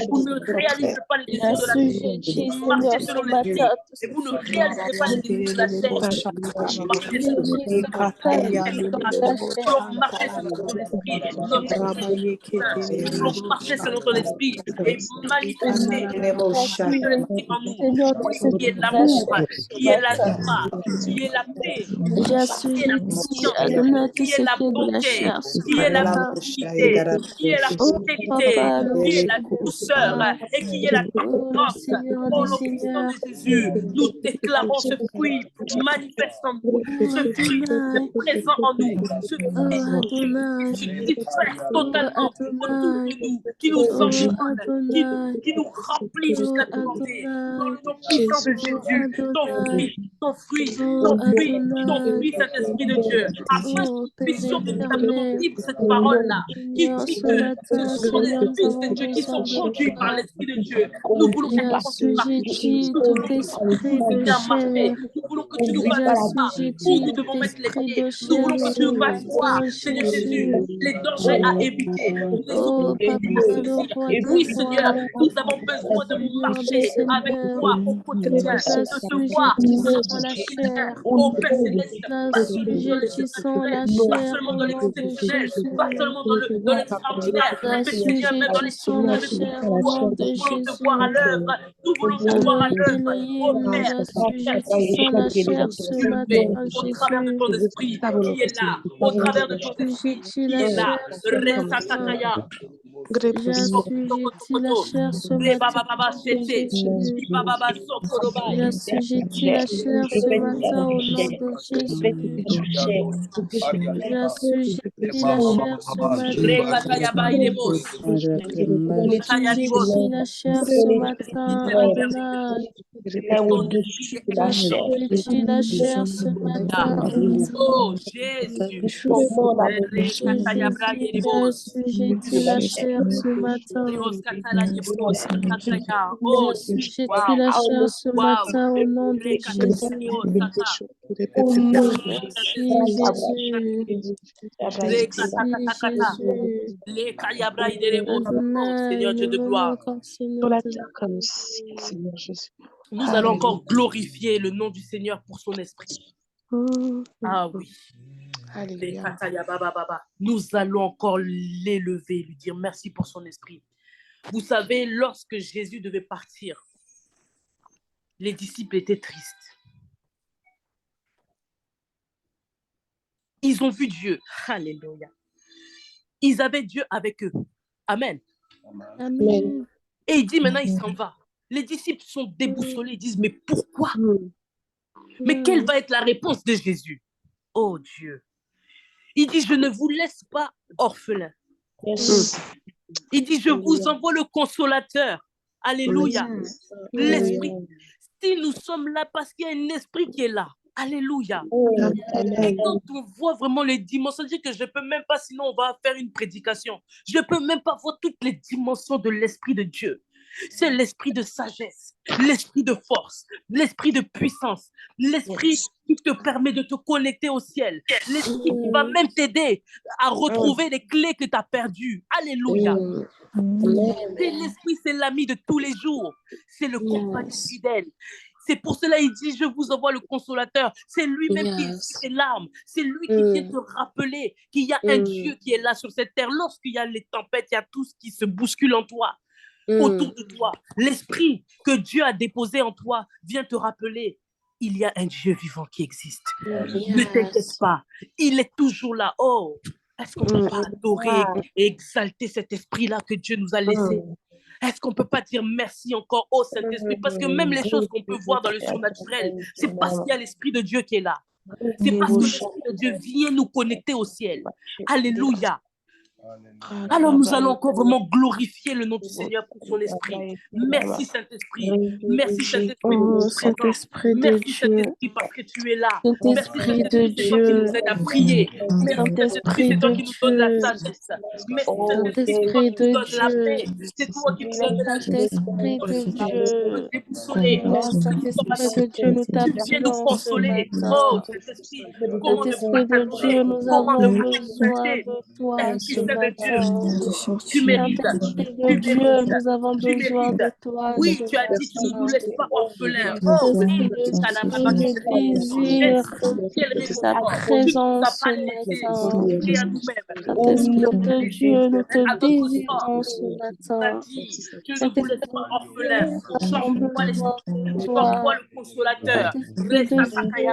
vous ne réalisez pas les Et désirs de la chair. assujettis, Marchez Seigneur, ce selon l'esprit matin, tout et ce vous ne qui réaliserez pas les désirs de la chair. Marchez selon assujettis ce l'esprit. matin, Nous la chair. voulons marcher selon ton esprit. Notre nous voulons marcher selon ton esprit et manifester l'esprit de l'esprit en nous. Seigneur, tout ce Qui est qui l'amour, t'achète ce qui est la matin. joie, qui est la paix, qui est la J'assujettis, patience, Adonai, tout qui est ce la qui est de la bonté, chair ce qui est la matin. fidélité, qui est la Oh fidélité, Papa, le qui est roi la des douceur rois. et qui est la Oh le tendresse. Seigneur Au des nom puissant de seigneurs. Jésus, nous déclarons ce fruit manifeste en nous, ce fruit présent en nous, ce fruit qui se disperse totalement autour de nous, qui nous environne, qui nous remplit jusqu'à tout entier. Dans le nom puissant de Jésus, ton fruit, Saint-Esprit de Dieu, afin que nous puissions véritablement vivre cette parole-là, qui dit que ce sont les fils de Dieu qui sont conduits par l'Esprit de Dieu. Nous voulons être conduits par nous voulons bien marcher. Nous voulons que tu nous fasses pas où nous devons mettre les pieds. Nous voulons que tu nous fasses voir, Seigneur Jésus, les dangers à éviter, les opportunités à saisir. Oui, Seigneur, nous avons besoin de marcher avec toi au quotidien, de te voir au Père Céleste, pas seulement dans le surnaturel, pas seulement dans l'exceptionnel, pas seulement dans l'extraordinaire, mais Seigneur, même dans les choses nous voulons te voir à l'œuvre. Nous voulons te voir à l'œuvre. Oh Père, la chair ce matin, au travers de ton esprit qui est là, au travers de ton esprit qui est là, Resta-Takaya. J'assujettis la chair ce matin, j'assujettis la chair ce matin au nom de Jésus. J'assujettis la chair ce matin. J'assujettis la chair ce matin, Adonai. J'assujettis la chair ce matin. Oh Jésus, j'assujettis la chair ce matin. J'assujettis la chair ce matin au nom de Jésus. Seigneur Dieu de gloire. Nous allons encore glorifier le nom du Seigneur pour son esprit. Ah oui. Nous allons encore l'élever, lui dire merci pour son esprit. Vous savez, lorsque Jésus devait partir, les disciples étaient tristes. Ils ont vu Dieu. Alléluia. Ils avaient Dieu avec eux. Amen. Amen. Et il dit maintenant, il s'en va. Les disciples sont déboussolés. Ils disent, mais pourquoi? Mais quelle va être la réponse de Jésus? Oh Dieu. Il dit, je ne vous laisse pas orphelins. Il dit, je vous envoie le consolateur. Alléluia. L'esprit. Si nous sommes là parce qu'il y a un esprit qui est là. Alléluia. Et quand on voit vraiment les dimensions, je dis que je ne peux même pas, sinon on va faire une prédication. Je ne peux même pas voir toutes les dimensions de l'esprit de Dieu. C'est l'esprit de sagesse, l'esprit de force, l'esprit de puissance, l'esprit qui te permet de te connecter au ciel, l'esprit qui va même t'aider à retrouver les clés que tu as perdues. Alléluia. Et l'esprit, c'est l'ami de tous les jours. C'est le compagnon fidèle. C'est pour cela qu'il dit, je vous envoie le consolateur. C'est lui-même qui essuie tes larmes. C'est lui qui vient te rappeler qu'il y a un Dieu qui est là sur cette terre. Lorsqu'il y a les tempêtes, il y a tout ce qui se bouscule en toi. Autour de toi, l'esprit que Dieu a déposé en toi vient te rappeler, il y a un Dieu vivant qui existe. Ne t'inquiète pas, il est toujours là. Oh, est-ce qu'on ne peut pas adorer et exalter cet esprit-là que Dieu nous a laissé? Est-ce qu'on ne peut pas dire merci encore au Saint-Esprit? Parce que même les choses qu'on peut voir dans le surnaturel, c'est parce qu'il y a l'Esprit de Dieu qui est là. C'est parce que l'Esprit de Dieu vient nous connecter au ciel. Alléluia. Alors nous allons encore vraiment glorifier le nom du Seigneur pour son esprit. Merci Saint-Esprit. Merci Saint-Esprit pour ton Saint-Esprit de Merci Dieu. Saint-Esprit parce que tu es là. Saint-Esprit de C'est toi qui Dieu. nous aide à prier. Merci Saint-Esprit, c'est toi qui nous donne la sagesse. Merci Saint-Esprit, c'est toi qui nous donne la paix. C'est toi qui nous donne la Saint-Esprit de Dieu. déboussoler. Saint-Esprit de Dieu, nous Tu viens nous t'appelons ce consoler. matin. Oh Saint-Esprit, comment ne Saint-Esprit pas de Dieu, nous comment avons ne pas besoin de toi fils ce de matin. Dieu. Tu mérites. Saint-Esprit de Tu Dieu, mérites. nous avons Tu besoin mérites. de toi Oui, ce tu as dit, tu ne nous matin. laisses pas orphelins. Oh, Saint-Esprit de Dieu, je désire quel ta réconfort. Tu ne nous as présence ce pas laissés matin. livrés à nous-mêmes. Saint-Esprit de Dieu, nous te À notre désirons sort. ce Tu as matin. dit, Dieu ne vous laisse Saint-Esprit pas de Dieu, orphelins. nous avons J'envoie besoin l'esprit, de j'envoie toi. le consolateur. Saint-Esprit de Dieu,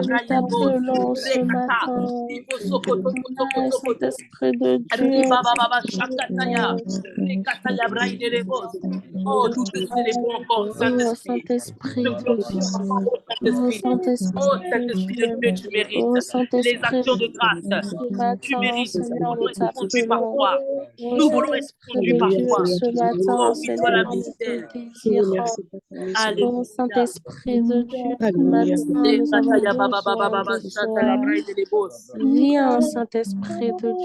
nous t'appelons ce matin. Saint-Esprit de Dieu, Oh, nous te célébrons encore, Oh, Saint-Esprit. Saint-Esprit Nous te de glorifions Dieu. encore, oh, Oh, Saint-Esprit. Saint-Esprit Oh, de Saint-Esprit de Dieu. Dieu, tu mérites Oh, les Saint-Esprit actions de de grâce. ce Tu matin, mérites. Nous Seigneur, nous voulons être conduits par t'appelons. toi. Oh, Nous voulons être Saint-Esprit conduits de par Alléluia, Dieu, toi. Seigneur, ce je te matin, Oh, glorifie, oui, toi Seigneur. la Seigneur, nous te fidèle. Je te désirons. remercie, Papa, Seigneur. Oh, Alléluia. Saint-Esprit de Dieu, ce Alléluia, matin, Seigneur. nous avons besoin de toi. Viens, Saint-Esprit de Dieu.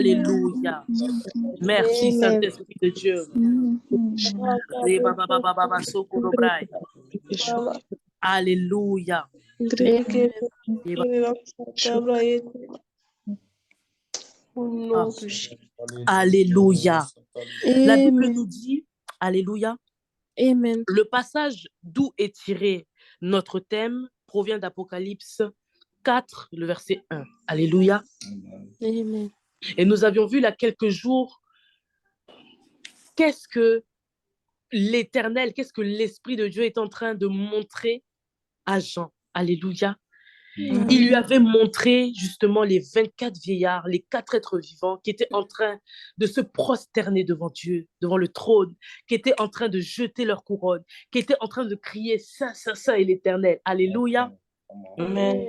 Alléluia. Merci, Amen. Saint-Esprit de Dieu. Alléluia. Amen. Au nom de Jésus. Alléluia. La Bible nous dit, Alléluia, Amen. le passage d'où est tiré notre thème provient d'Apocalypse 4, le verset 1. Alléluia. Amen. Et nous avions vu il y a quelques jours qu'est-ce que l'Éternel, qu'est-ce que l'Esprit de Dieu est en train de montrer à Jean. Alléluia. Il lui avait montré justement les 24 vieillards, les 4 êtres vivants qui étaient en train de se prosterner devant Dieu, devant le trône, qui étaient en train de jeter leur couronne, qui étaient en train de crier Saint, Saint, Saint est l'Éternel. Alléluia. Amen.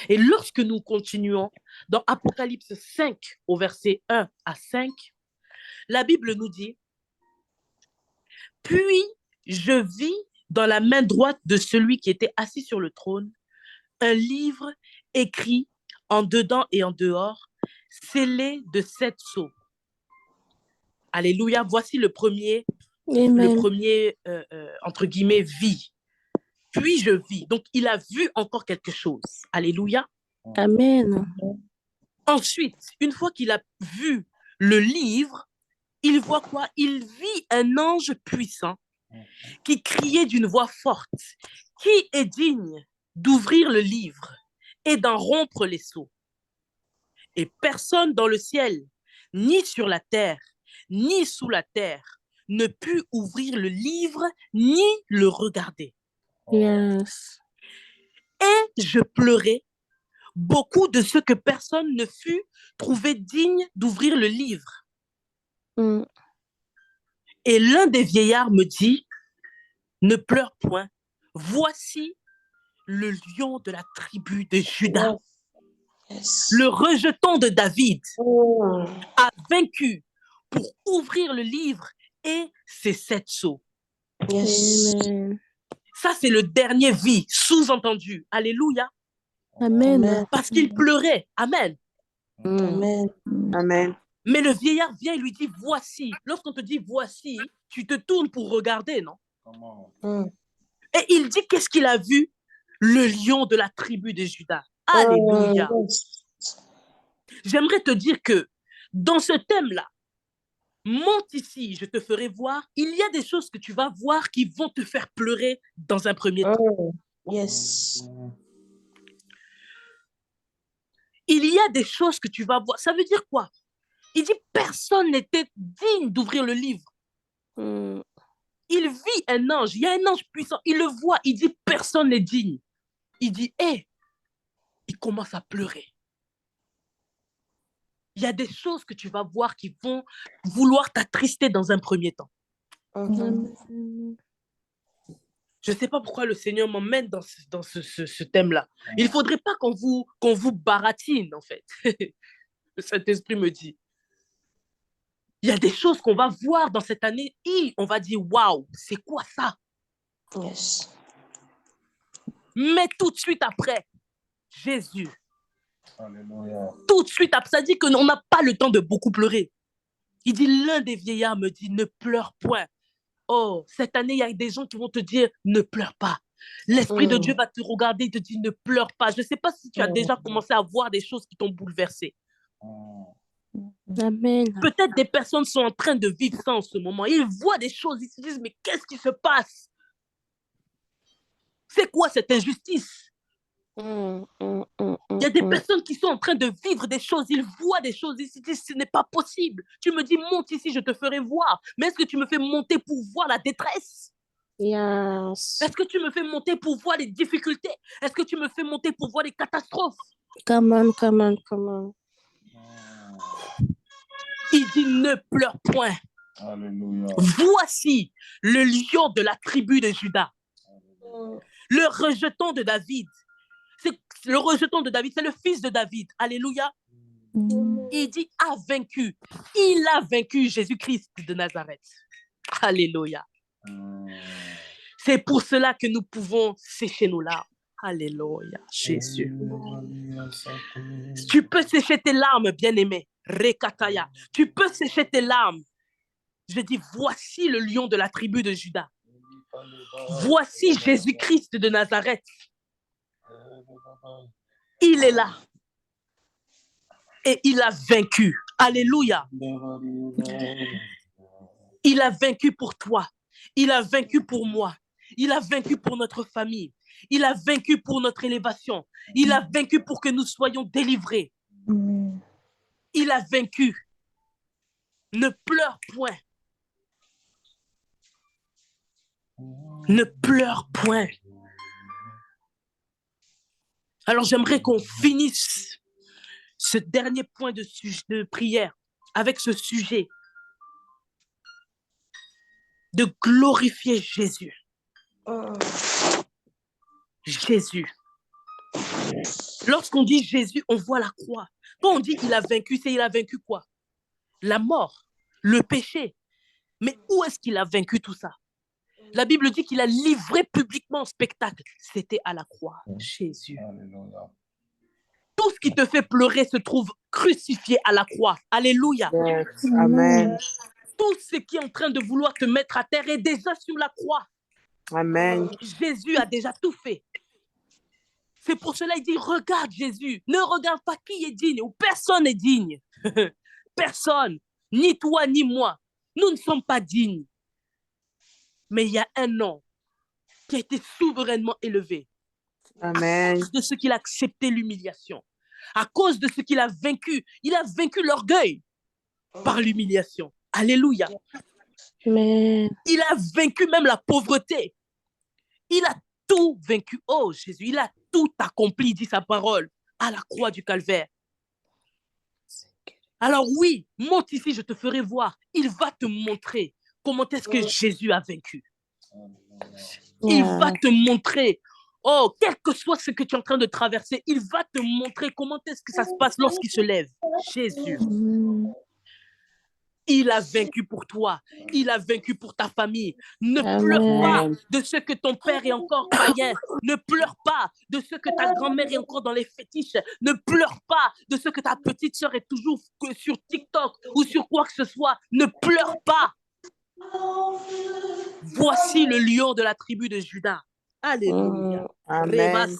Et lorsque nous continuons dans Apocalypse 5 au verset 1 à 5, la Bible nous dit « Puis je vis dans la main droite de celui qui était assis sur le trône un livre écrit en dedans et en dehors, scellé de 7 sceaux. » Alléluia, voici le premier, entre guillemets, vie. Puis je vis. Donc, il a vu encore quelque chose. Alléluia. Amen. Ensuite, une fois qu'il a vu le livre, il voit quoi? Il vit un ange puissant qui criait d'une voix forte. Qui est digne d'ouvrir le livre et d'en rompre les sceaux? Et personne dans le ciel, ni sur la terre, ni sous la terre, ne put ouvrir le livre ni le regarder. Yes. Et je pleurais beaucoup de ce que personne ne fut trouvé digne d'ouvrir le livre. Et l'un des vieillards me dit, ne pleure point, voici le lion de la tribu de Juda, le rejeton de David, a vaincu pour ouvrir le livre et ses 7 sceaux. Amen. Ça, c'est le dernier vie, sous-entendu. Alléluia. Amen. Parce qu'il pleurait. Amen. Amen. Amen. Mais le vieillard vient et lui dit, voici. Lorsqu'on te dit voici, tu te tournes pour regarder, non? Et il dit, qu'est-ce qu'il a vu? Le lion de la tribu de Juda. Alléluia. J'aimerais te dire que dans ce thème-là, monte ici, je te ferai voir. Il y a des choses que tu vas voir qui vont te faire pleurer dans un premier temps. Yes. Il y a des choses que tu vas voir. Ça veut dire quoi? Il dit, personne n'était digne d'ouvrir le livre. Il vit un ange, il y a un ange puissant, il le voit, il dit, personne n'est digne. Il dit, hé, il commence à pleurer. Il y a des choses que tu vas voir qui vont vouloir t'attrister dans un premier temps. Je ne sais pas pourquoi le Seigneur m'emmène dans ce thème-là. Il ne faudrait pas qu'on vous baratine, en fait. Le Saint-Esprit me dit. Il y a des choses qu'on va voir dans cette année et on va dire, waouh, c'est quoi ça? Yes. Mais tout de suite après, Jésus. Alléluia. Tout de suite après, ça dit qu'on n'a pas le temps de beaucoup pleurer. Il dit, l'un des vieillards me dit, ne pleure point. Oh, cette année, il y a des gens qui vont te dire, ne pleure pas. L'Esprit de Dieu va te regarder et te dire, ne pleure pas. Je ne sais pas si tu as déjà commencé à voir des choses qui t'ont bouleversé. Amen. Peut-être des personnes sont en train de vivre ça en ce moment. Ils voient des choses, ils se disent, mais qu'est-ce qui se passe? C'est quoi cette injustice? Il y a des personnes qui sont en train de vivre des choses, ils voient des choses, ils se disent, ce n'est pas possible. Tu me dis, monte ici, je te ferai voir. Mais est-ce que tu me fais monter pour voir la détresse? Yes. Est-ce que tu me fais monter pour voir les difficultés? Est-ce que tu me fais monter pour voir les catastrophes? Come on, come on, come on. Il dit ne pleure point. Alléluia. Voici le lion de la tribu de Juda. Le rejeton de David. Le rejeton de David, c'est le fils de David. Alléluia. Il dit a vaincu. Il a vaincu Jésus-Christ de Nazareth. Alléluia. C'est pour cela que nous pouvons sécher nos larmes. Alléluia, Jésus. Tu peux sécher tes larmes, bien-aimé. Rekataya. Tu peux sécher tes larmes. Je dis, voici le lion de la tribu de Juda. Voici Jésus-Christ de Nazareth. Il est là. Et il a vaincu. Alléluia. Il a vaincu pour toi. Il a vaincu pour moi. Il a vaincu pour notre famille. Il a vaincu pour notre élévation. Il a vaincu pour que nous soyons délivrés. Il a vaincu. Ne pleure point. Ne pleure point. Alors j'aimerais qu'on finisse ce dernier point de prière avec ce sujet de glorifier Jésus. Jésus. Lorsqu'on dit Jésus, on voit la croix. Quand on dit il a vaincu, c'est il a vaincu quoi? La mort, le péché. Mais où est-ce qu'il a vaincu tout ça? La Bible dit qu'il a livré publiquement en spectacle. C'était à la croix, Jésus. Alléluia. Tout ce qui te fait pleurer se trouve crucifié à la croix. Alléluia. Yes. Amen. Tout ce qui est en train de vouloir te mettre à terre est déjà sur la croix. Amen. Jésus a déjà tout fait. C'est pour cela qu'il dit, regarde Jésus. Ne regarde pas qui est digne ou personne n'est digne. Personne, ni toi ni moi. Nous ne sommes pas dignes. Mais il y a un nom qui a été souverainement élevé. Amen. À cause de ce qu'il a accepté l'humiliation. À cause de ce qu'il a vaincu. Il a vaincu l'orgueil par l'humiliation. Alléluia. Amen. Il a vaincu même la pauvreté. Il a tout vaincu. Oh Jésus, il a tout accompli, dit sa parole, à la croix du calvaire. Alors oui, monte ici, je te ferai voir. Il va te montrer comment est-ce que Jésus a vaincu. Il va te montrer, oh, quel que soit ce que tu es en train de traverser, il va te montrer comment est-ce que ça se passe lorsqu'il se lève. Jésus. Il a vaincu pour toi. Il a vaincu pour ta famille. Ne pleure pas de ce que ton père est encore païen. Ne pleure pas de ce que ta grand-mère est encore dans les fétiches. Ne pleure pas de ce que ta petite sœur est toujours sur TikTok ou sur quoi que ce soit. Ne pleure pas. Voici le lion de la tribu de Juda. Alléluia. Amen.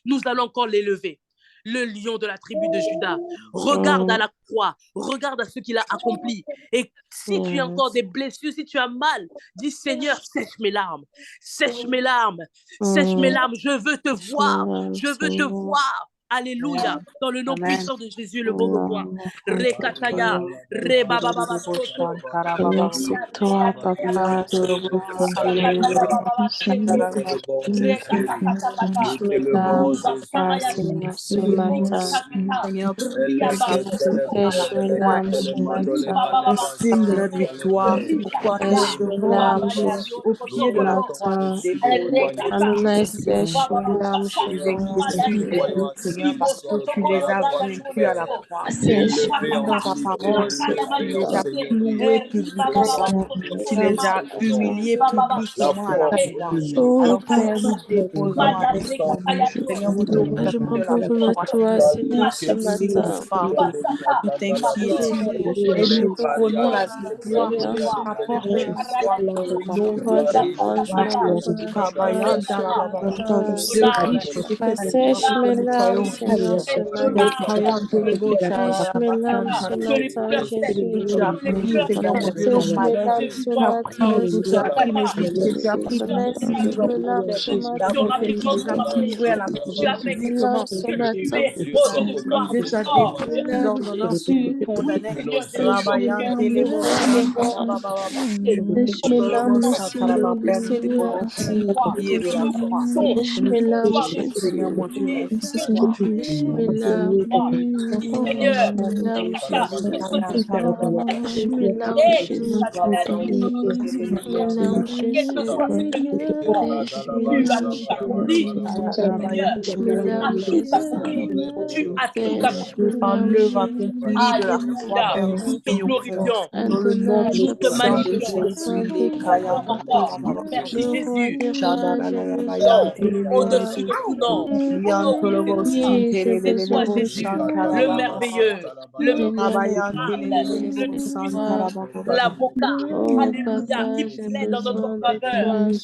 Nous allons encore l'élever. Le lion de la tribu de Juda. Regarde à la croix, regarde à ce qu'il a accompli. Et si tu as encore des blessures, si tu as mal, dis Seigneur, sèche mes larmes, sèche mes larmes, sèche mes larmes. Je veux te voir, je veux te voir. Alléluia. Dans le nom puissant de Jésus, le bon roi. Rekataya, rebababa. C'est toi, papa. Ce matin. Le signe de notre victoire, c'est pourquoi nous devons au pied de la croix nous déposer. Seigneur, parce que tu les as vaincus à la croix. Dans ta parole, tu les as cloués publiquement. Tu les as humiliés publiquement à la croix. Alors, Père, nous déposons avec toi. Seigneur, autour de la croix, Seigneur, ce toute inquiétude. Et nous prenons la victoire qui nous apporte la foi dans le nom de Jésus. De riches, Seigneur, ce matin. Touche mes larmes ce matin, Jésus. Tu as pris, Seigneur mon Dieu, nos Touche mes maladies. larmes ce Tu as pris matin, tout, tu as Jésus. pris mes iniquités, tu as pris Je tout ce qui verse nous mes larmes opposait. ce Tu as matin, montré que tu nous as Jésus. couverts à la prison Touche mes publiquement. larmes ce matin. Tu as brisé, tu as Touche détruit mes les larmes, ordonnances qui nous Jésus. condamnaient. Sèche mes Rabayan larmes le Telebo Seigneur. Santarababa. Sèche mes larmes le Seigneur, le Père, nous te Seigneur. remercions de prier de la croix. Sèche Et nous mes te larmes, prions, Seigneur Jésus. mon Dieu, exauce-toi. Sèche mes larmes. Sèche mes larmes, Jésus. Sèche mes larmes, Jésus. Sèche mes larmes, Jésus. Sèche mes larmes, Jésus. Sèche mes larmes, Jésus. Sèche mes En larmes, œuvre Jésus. accomplie de la croix, Père, nous te prions. Dans le nom Adonai, papa puissant de des Jésus, papas, les déclare Kayama, le roi des rois, je veux Shadarabayan, suivre toi. Telelebo, Ikian Tolobos, Oui, j'ai besoin Tintelelebo, de toi. Shantarababa, Seigneur, mon Rabayan, Dieu, Telelebo, c'est toi. Santarababa. Oh, papa, j'ai besoin de toi ce matin. Rabayan, Nous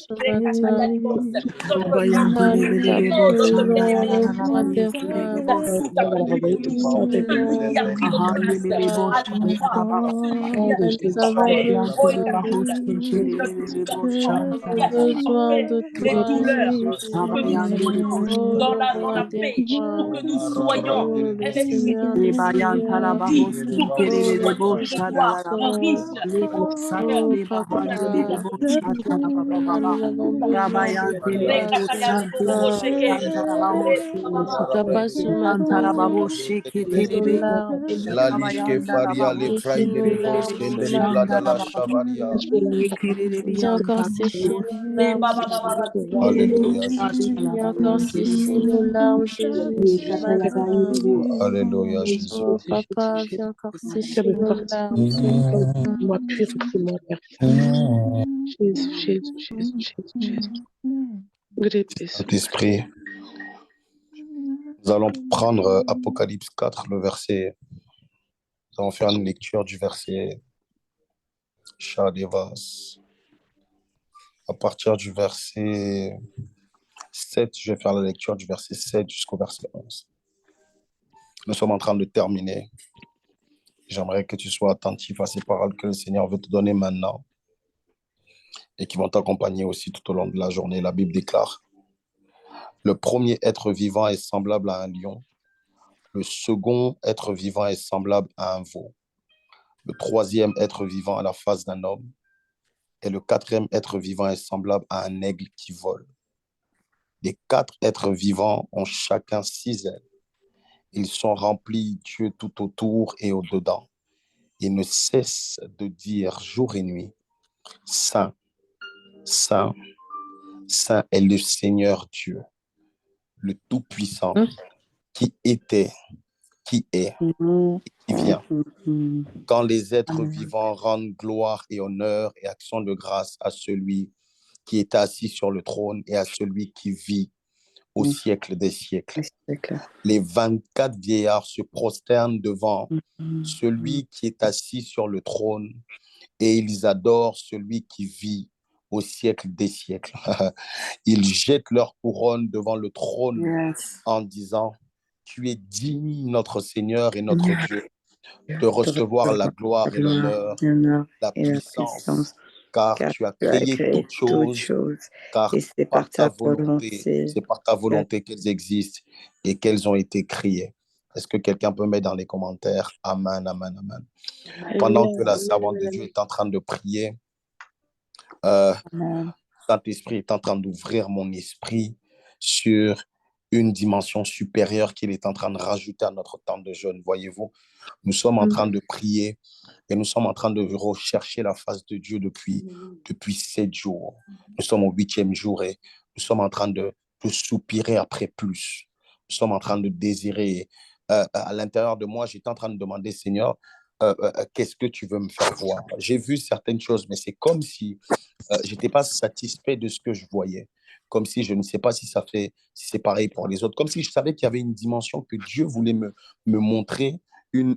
Telelebo, t'appelons, roi des Shantarababa, rois. Telelebo, Nous t'aimons. Aha, Yelelebo, Shantarababa. Nous avons Rabayan, besoin de Telebahos, toi. Tintelelebo, Nous avons Shantarababa. besoin de toi, Jésus. Rabayan, Telebo, Oh, le roi des rois. Oh, le Seigneur des Lebayan seigneurs. Talabahos, Oh, le Tintelelebo, Dieu Shadalalaba. Tout-Puissant. Leko Sata Oh, Lebahan, papa. Lelebo, Shatalababa. Nous avons besoin de Rabayan toi Telelebo, ce Santelebo, matin. Shantalabamos, Si papa, ce matin, Antalababo, Sheke nos Telebe. larmes. Laliske Rabayan faria le Dalabahos, Sécher fraile nos le larmes bosque ce de Tintelelebo, le blada matin. la Shandalababa. chavaria. Viens encore sécher Yekelelebeyandalababos, nos larmes, Jésus. Alléluia Jésus. Viens encore sécher Shatalababos, nos larmes, Jésus, ce matin. Alléluia Jésus. Oh, papa, viens encore sécher nos larmes ce matin. Moi, purifie-moi, Père. Jésus, Jésus, Jésus, Jésus, Jésus. Grépez-moi. Saint-Esprit, nous allons prendre Apocalypse 4, le verset. Nous allons faire une lecture du verset Shadevas. À partir du verset 7, je vais faire la lecture du verset 7 jusqu'au verset 11. Nous sommes en train de terminer. J'aimerais que tu sois attentif à ces paroles que le Seigneur veut te donner maintenant et qui vont t'accompagner aussi tout au long de la journée. La Bible déclare: le premier être vivant est semblable à un lion. Le second être vivant est semblable à un veau. Le troisième être vivant a la face d'un homme. Et le quatrième être vivant est semblable à un aigle qui vole. Les quatre êtres vivants ont chacun 6 ailes. Ils sont remplis Dieu tout autour et au-dedans. Ils ne cessent de dire jour et nuit: Saint, Saint, Saint est le Seigneur Dieu, le Tout-Puissant, qui était, qui est et qui vient. Quand les êtres vivants rendent gloire et honneur et action de grâce à celui qui est assis sur le trône et à celui qui vit au siècle des siècles. Les 24 vieillards se prosternent devant celui qui est assis sur le trône et ils adorent celui qui vit au siècle des siècles. Ils jettent leur couronne devant le trône en disant: tu es digne, notre Seigneur et notre Dieu, de recevoir la gloire et l'honneur, la puissance, car tu as créé toutes choses, car c'est par ta volonté qu'elles existent et qu'elles ont été créées. Est-ce que quelqu'un peut mettre dans les commentaires Amen, Amen, Amen. Pendant que la servante de Dieu est en train de prier, Saint-Esprit est en train d'ouvrir mon esprit sur une dimension supérieure qu'il est en train de rajouter à notre temps de jeûne. Voyez-vous, nous sommes en train de prier et nous sommes en train de rechercher la face de Dieu depuis 7 jours. Nous sommes au 8e jour et nous sommes en train de soupirer après plus. Nous sommes en train de désirer. À l'intérieur de moi, j'étais en train de demander: Seigneur, qu'est-ce que tu veux me faire voir? J'ai vu certaines choses, mais c'est comme si je n'étais pas satisfait de ce que je voyais. Comme si je ne sais pas si c'est pareil pour les autres. Comme si je savais qu'il y avait une dimension que Dieu voulait me montrer, une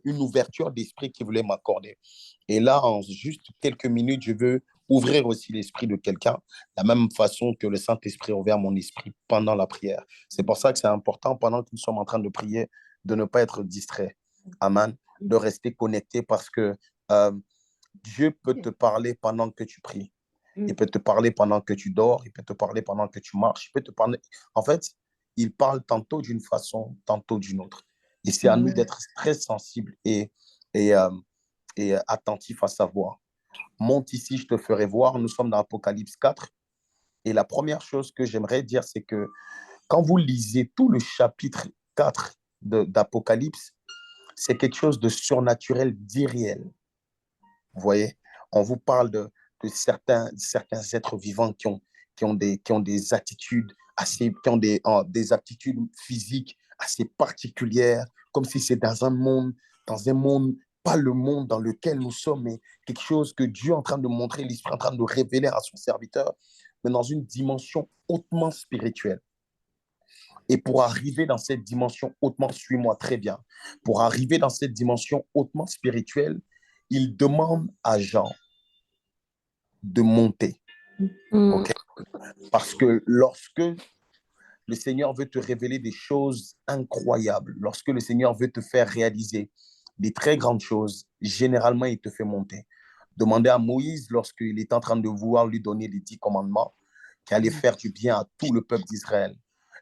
ouverture d'esprit qu'il voulait m'accorder. Et là, en juste quelques minutes, je veux ouvrir aussi l'esprit de quelqu'un, de la même façon que le Saint-Esprit a ouvert mon esprit pendant la prière. C'est pour ça que c'est important, pendant que nous sommes en train de prier, de ne pas être distrait. Amen. De rester connecté parce que Dieu peut te parler pendant que tu pries. Il peut te parler pendant que tu dors. Il peut te parler pendant que tu marches. Il peut te parler. En fait, il parle tantôt d'une façon, tantôt d'une autre. Et c'est à nous d'être très sensibles et attentifs à sa voix. Monte ici, je te ferai voir. Nous sommes dans Apocalypse 4. Et la première chose que j'aimerais dire, c'est que quand vous lisez tout le chapitre 4 d'Apocalypse, c'est quelque chose de surnaturel, d'irréel. Vous voyez, on vous parle de certains êtres vivants qui ont des attitudes qui ont des aptitudes physiques assez particulières, comme si c'est dans un monde, pas le monde dans lequel nous sommes, mais quelque chose que Dieu est en train de montrer, l'Esprit est en train de révéler à son serviteur, mais dans une dimension hautement spirituelle. Et pour arriver dans cette dimension hautement, suis-moi très bien, pour arriver dans cette dimension hautement spirituelle, il demande à Jean de monter. Okay? Parce que lorsque le Seigneur veut te révéler des choses incroyables, lorsque le Seigneur veut te faire réaliser des très grandes choses, généralement, il te fait monter. Demandez à Moïse, lorsqu'il est en train de vouloir lui donner les 10 commandements, qui allaient faire du bien à tout le peuple d'Israël.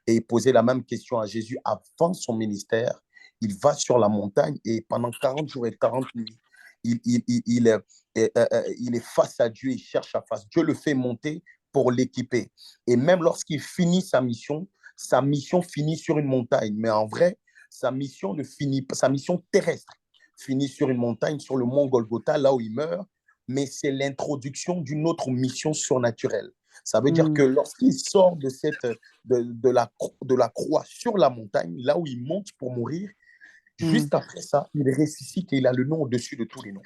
Et poser la même question à Jésus avant son ministère. Il va sur la montagne et pendant 40 jours et 40 nuits, il est face à Dieu, il cherche à face. Dieu le fait monter pour l'équiper. Et même lorsqu'il finit sa mission finit sur une montagne. Mais en vrai, sa mission terrestre finit sur une montagne, sur le mont Golgotha, là où il meurt. Mais c'est l'introduction d'une autre mission surnaturelle. Ça veut dire que lorsqu'il sort de la croix sur la montagne, là où il monte pour mourir, juste après ça, il ressuscite et il a le nom au-dessus de tous les noms.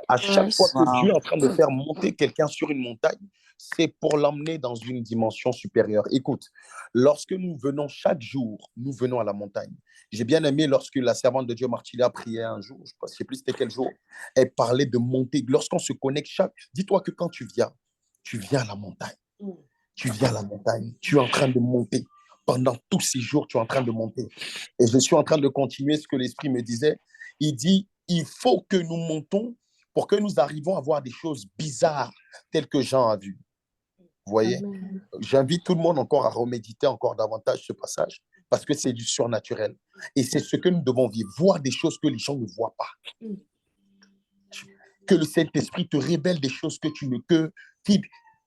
À chaque fois que Dieu est en train de faire monter quelqu'un sur une montagne, c'est pour l'emmener dans une dimension supérieure. Écoute, lorsque nous venons chaque jour, nous venons à la montagne. J'ai bien aimé lorsque la servante de Dieu Martilia priait un jour, je ne sais plus c'était quel jour, elle parlait de monter. Lorsqu'on se connecte, dis-toi que quand tu viens à la montagne. Tu viens à la montagne, tu es en train de monter. Pendant tous ces jours, tu es en train de monter. Et je suis en train de continuer ce que l'Esprit me disait. Il dit, il faut que nous montons pour que nous arrivions à voir des choses bizarres telles que Jean a vu. Vous voyez? J'invite tout le monde encore à reméditer encore davantage ce passage parce que c'est du surnaturel. Et c'est ce que nous devons vivre, voir des choses que les gens ne voient pas. Que le Saint-Esprit te révèle des choses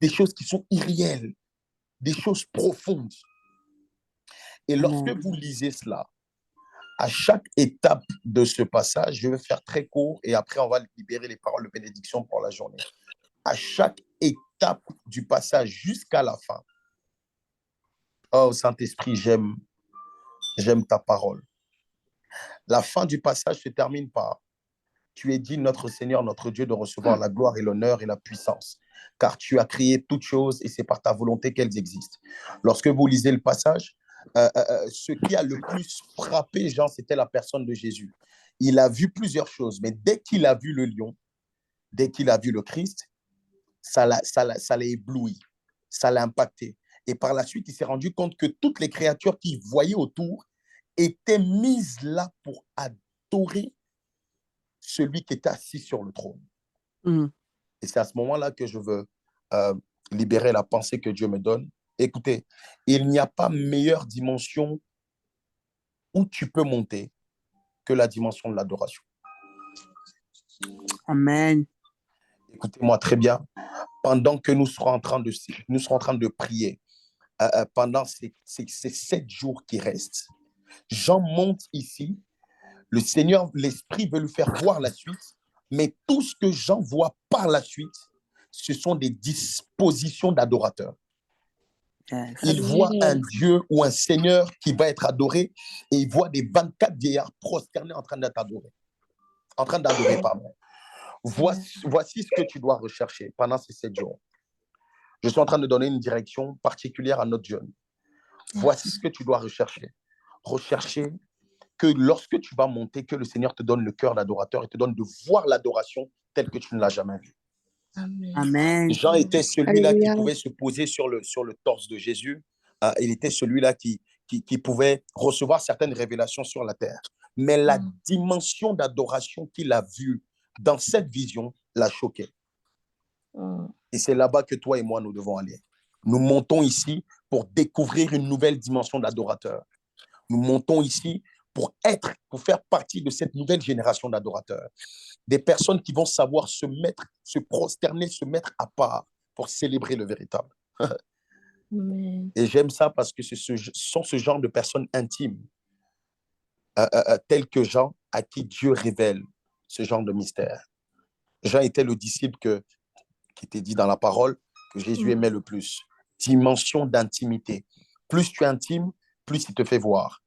des choses qui sont irréelles, des choses profondes. Et lorsque vous lisez cela, à chaque étape de ce passage, je vais faire très court et après on va libérer les paroles de bénédiction pour la journée. À chaque étape du passage jusqu'à la fin, oh Saint-Esprit, j'aime ta parole. La fin du passage se termine par tu es dit, notre Seigneur, notre Dieu, de recevoir la gloire et l'honneur et la puissance, car tu as créé toutes choses et c'est par ta volonté qu'elles existent. Lorsque vous lisez le passage, ce qui a le plus frappé Jean, c'était la personne de Jésus. Il a vu plusieurs choses, mais dès qu'il a vu le lion, dès qu'il a vu le Christ, ça l'a ébloui, ça l'a impacté. Et par la suite, il s'est rendu compte que toutes les créatures qu'il voyait autour étaient mises là pour adorer celui qui était assis sur le trône. Et c'est à ce moment-là que je veux libérer la pensée que Dieu me donne. Écoutez, il n'y a pas meilleure dimension où tu peux monter que la dimension de l'adoration. Amen. Écoutez-moi très bien. Pendant que nous serons en train de prier, pendant ces 7 jours qui restent, Jean monte ici. Le Seigneur, l'Esprit veut lui faire voir la suite, mais tout ce que Jean voit par la suite, ce sont des dispositions d'adorateurs. Il voit un Dieu ou un Seigneur qui va être adoré et il voit des 24 vieillards prosternés en train d'adorer. Pardon. Voici ce que tu dois rechercher pendant ces 7 jours. Je suis en train de donner une direction particulière à notre jeune. Voici ce que tu dois rechercher. Rechercher que lorsque tu vas monter, que le Seigneur te donne le cœur d'adorateur et te donne de voir l'adoration telle que tu ne l'as jamais vue. Amen. Jean était celui-là qui Alléluia. pouvait se poser sur le torse de Jésus. Il était celui-là qui pouvait recevoir certaines révélations sur la terre. Mais la dimension d'adoration qu'il a vue dans cette vision l'a choqué. Et c'est là-bas que toi et moi, nous devons aller. Nous montons ici pour découvrir une nouvelle dimension d'adorateur. Nous montons ici pour faire partie de cette nouvelle génération d'adorateurs. Des personnes qui vont savoir se prosterner, se mettre à part pour célébrer le véritable. Et j'aime ça parce que ce sont ce genre de personnes intimes, telles que Jean, à qui Dieu révèle ce genre de mystère. Jean était le disciple qui était dit dans la parole que Jésus aimait le plus. Dimension d'intimité. Plus tu es intime, plus il te fait voir.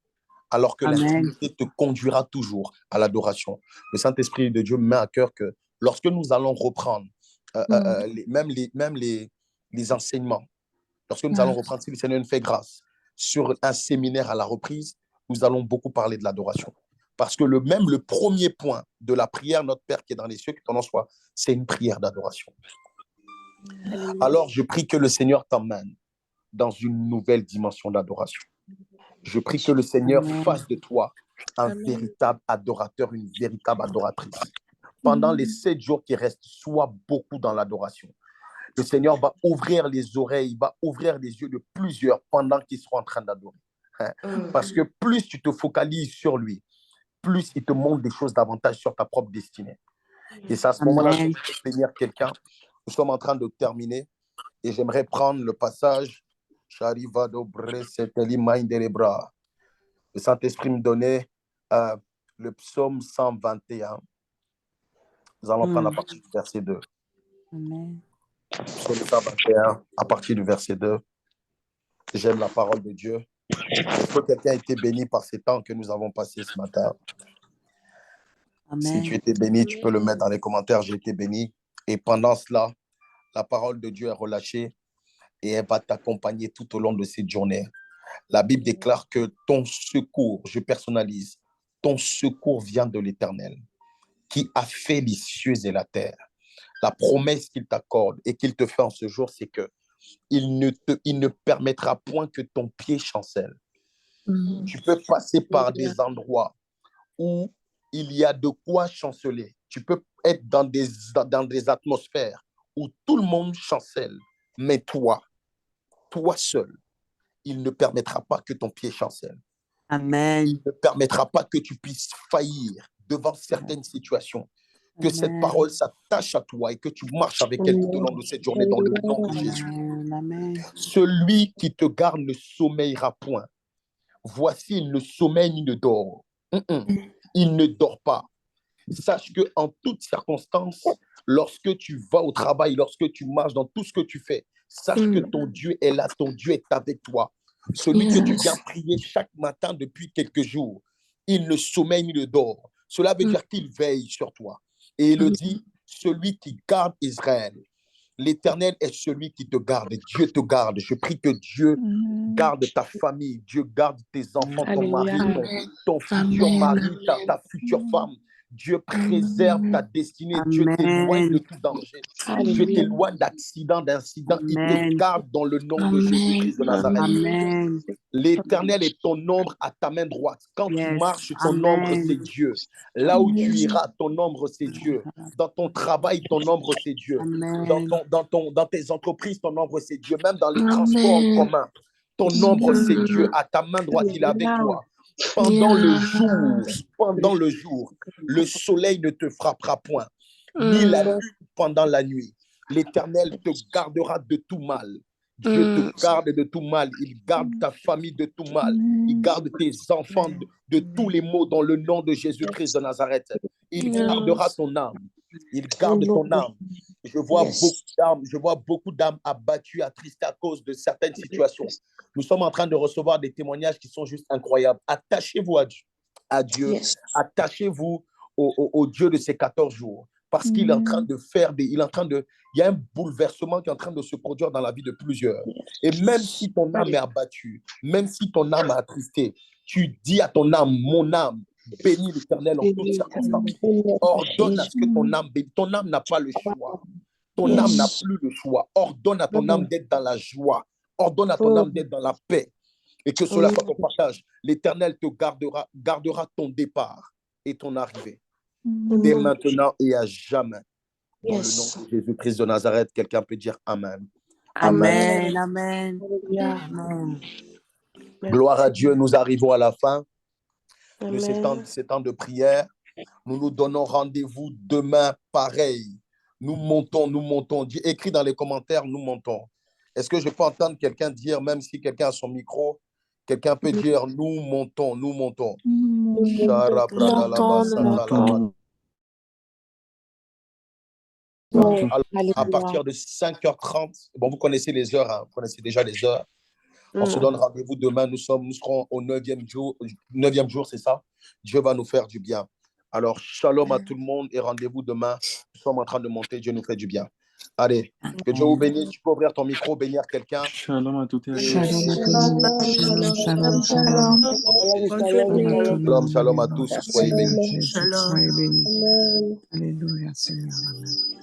Alors que l'intimité te conduira toujours à l'adoration. Le Saint-Esprit de Dieu met à cœur que lorsque nous allons reprendre même les enseignements, lorsque nous allons reprendre, si le Seigneur nous fait grâce, sur un séminaire à la reprise, nous allons beaucoup parler de l'adoration. Parce que même le premier point de la prière, notre Père qui est dans les cieux, que ton nom soit, c'est une prière d'adoration. Alors, je prie que le Seigneur t'emmène dans une nouvelle dimension d'adoration. Je prie que le Seigneur fasse de toi un véritable adorateur, une véritable adoratrice. Pendant les 7 jours qui restent, sois beaucoup dans l'adoration. Le Seigneur va ouvrir les oreilles, va ouvrir les yeux de plusieurs pendant qu'ils seront en train d'adorer. Parce que plus tu te focalises sur lui, plus il te montre des choses davantage sur ta propre destinée. Et c'est à ce moment-là que je vais bénir quelqu'un. Nous sommes en train de terminer et j'aimerais prendre le passage. Le Saint-Esprit me donnait le psaume 121. Nous allons prendre à partir du verset 2. Psaume 121, à partir du verset 2. J'aime la parole de Dieu. Est-ce que quelqu'un a été béni par ces temps que nous avons passés ce matin? Si tu étais béni, tu peux le mettre dans les commentaires. J'ai été béni. Et pendant cela, la parole de Dieu est relâchée et elle va t'accompagner tout au long de cette journée. La Bible déclare que ton secours, je personnalise, ton secours vient de l'Éternel, qui a fait les cieux et la terre. La promesse qu'il t'accorde et qu'il te fait en ce jour, c'est que il ne permettra point que ton pied chancelle. Tu peux passer par des endroits où il y a de quoi chanceler. Tu peux être dans des atmosphères où tout le monde chancelle. Mais toi seul, il ne permettra pas que ton pied chancelle. Amen. Il ne permettra pas que tu puisses faillir devant certaines situations. Que cette parole s'attache à toi et que tu marches avec elle tout au long de cette journée dans le nom de Jésus. Amen. Celui qui te garde ne sommeillera point. Voici, il ne sommeille ni ne dort. Il ne dort pas. Sache qu'en toutes circonstances, lorsque tu vas au travail, lorsque tu marches dans tout ce que tu fais, sache que ton Dieu est là, ton Dieu est avec toi. Celui que tu viens prier chaque matin depuis quelques jours, il ne sommeille ni ne dort. Cela veut dire qu'il veille sur toi. Et il le dit, celui qui garde Israël, l'Éternel est celui qui te garde. Dieu te garde. Je prie que Dieu garde ta famille. Dieu garde tes enfants, ton mari, ton futur mari, ta future femme. Dieu préserve ta destinée. Dieu t'éloigne de tout danger. Dieu t'éloigne d'accidents, d'incidents. Il te garde dans le nom de Jésus-Christ de Nazareth. Amen. L'Éternel est ton ombre à ta main droite. Quand tu marches, ton ombre, c'est Dieu. Là où tu iras, ton ombre, c'est Dieu. Dans ton travail, ton ombre, c'est Dieu. Dans tes entreprises, ton ombre, c'est Dieu. Même dans les transports en commun, ton ombre, c'est Dieu. À ta main droite, il est avec toi. Pendant le jour, le soleil ne te frappera point, ni la lune pendant la nuit. L'Éternel te gardera de tout mal. Dieu te garde de tout mal. Il garde ta famille de tout mal. Il garde tes enfants de tous les maux dans le nom de Jésus-Christ de Nazareth. Il gardera ton âme. Il garde ton âme. Je vois beaucoup d'âmes abattues, attristées à cause de certaines situations. Nous sommes en train de recevoir des témoignages qui sont juste incroyables. Attachez-vous à Dieu. Attachez-vous au Dieu de ces 14 jours. Parce qu'il est en train de faire il y a un bouleversement qui est en train de se produire dans la vie de plusieurs. Et même si ton âme est abattue, même si ton âme est attristée, tu dis à ton âme, mon âme, bénis l'Éternel en toutes circonstances. Ordonne à ce que ton âme bénisse. Ton âme n'a pas le choix. Ton âme n'a plus le choix. Ordonne à ton âme d'être dans la joie. Ordonne à ton âme d'être dans la paix. Et que cela soit ton partage. L'Éternel te gardera ton départ et ton arrivée. Dès maintenant et à jamais. Dans le nom de Jésus-Christ de Nazareth, quelqu'un peut dire Amen. Amen. Amen. Amen. Gloire à Dieu, nous arrivons à la fin de ces temps de prière. Nous nous donnons rendez-vous demain pareil. Nous montons. Écris dans les commentaires, nous montons. Est-ce que je peux entendre quelqu'un dire, même si quelqu'un a son micro, quelqu'un peut dire, nous montons. Alors, à partir de 5h30, bon, vous connaissez les heures, hein, vous connaissez déjà les heures. On se donne rendez-vous demain. Nous serons au 9e jour, c'est ça? Dieu va nous faire du bien. Alors, shalom à tout le monde et rendez-vous demain. Nous sommes en train de monter. Dieu nous fait du bien. Allez, que Dieu vous bénisse. Tu peux ouvrir ton micro, bénir quelqu'un. Shalom à toutes et à tous. Shalom à tous. Soyez bénis. Shalom. Alléluia, Seigneur. Amen.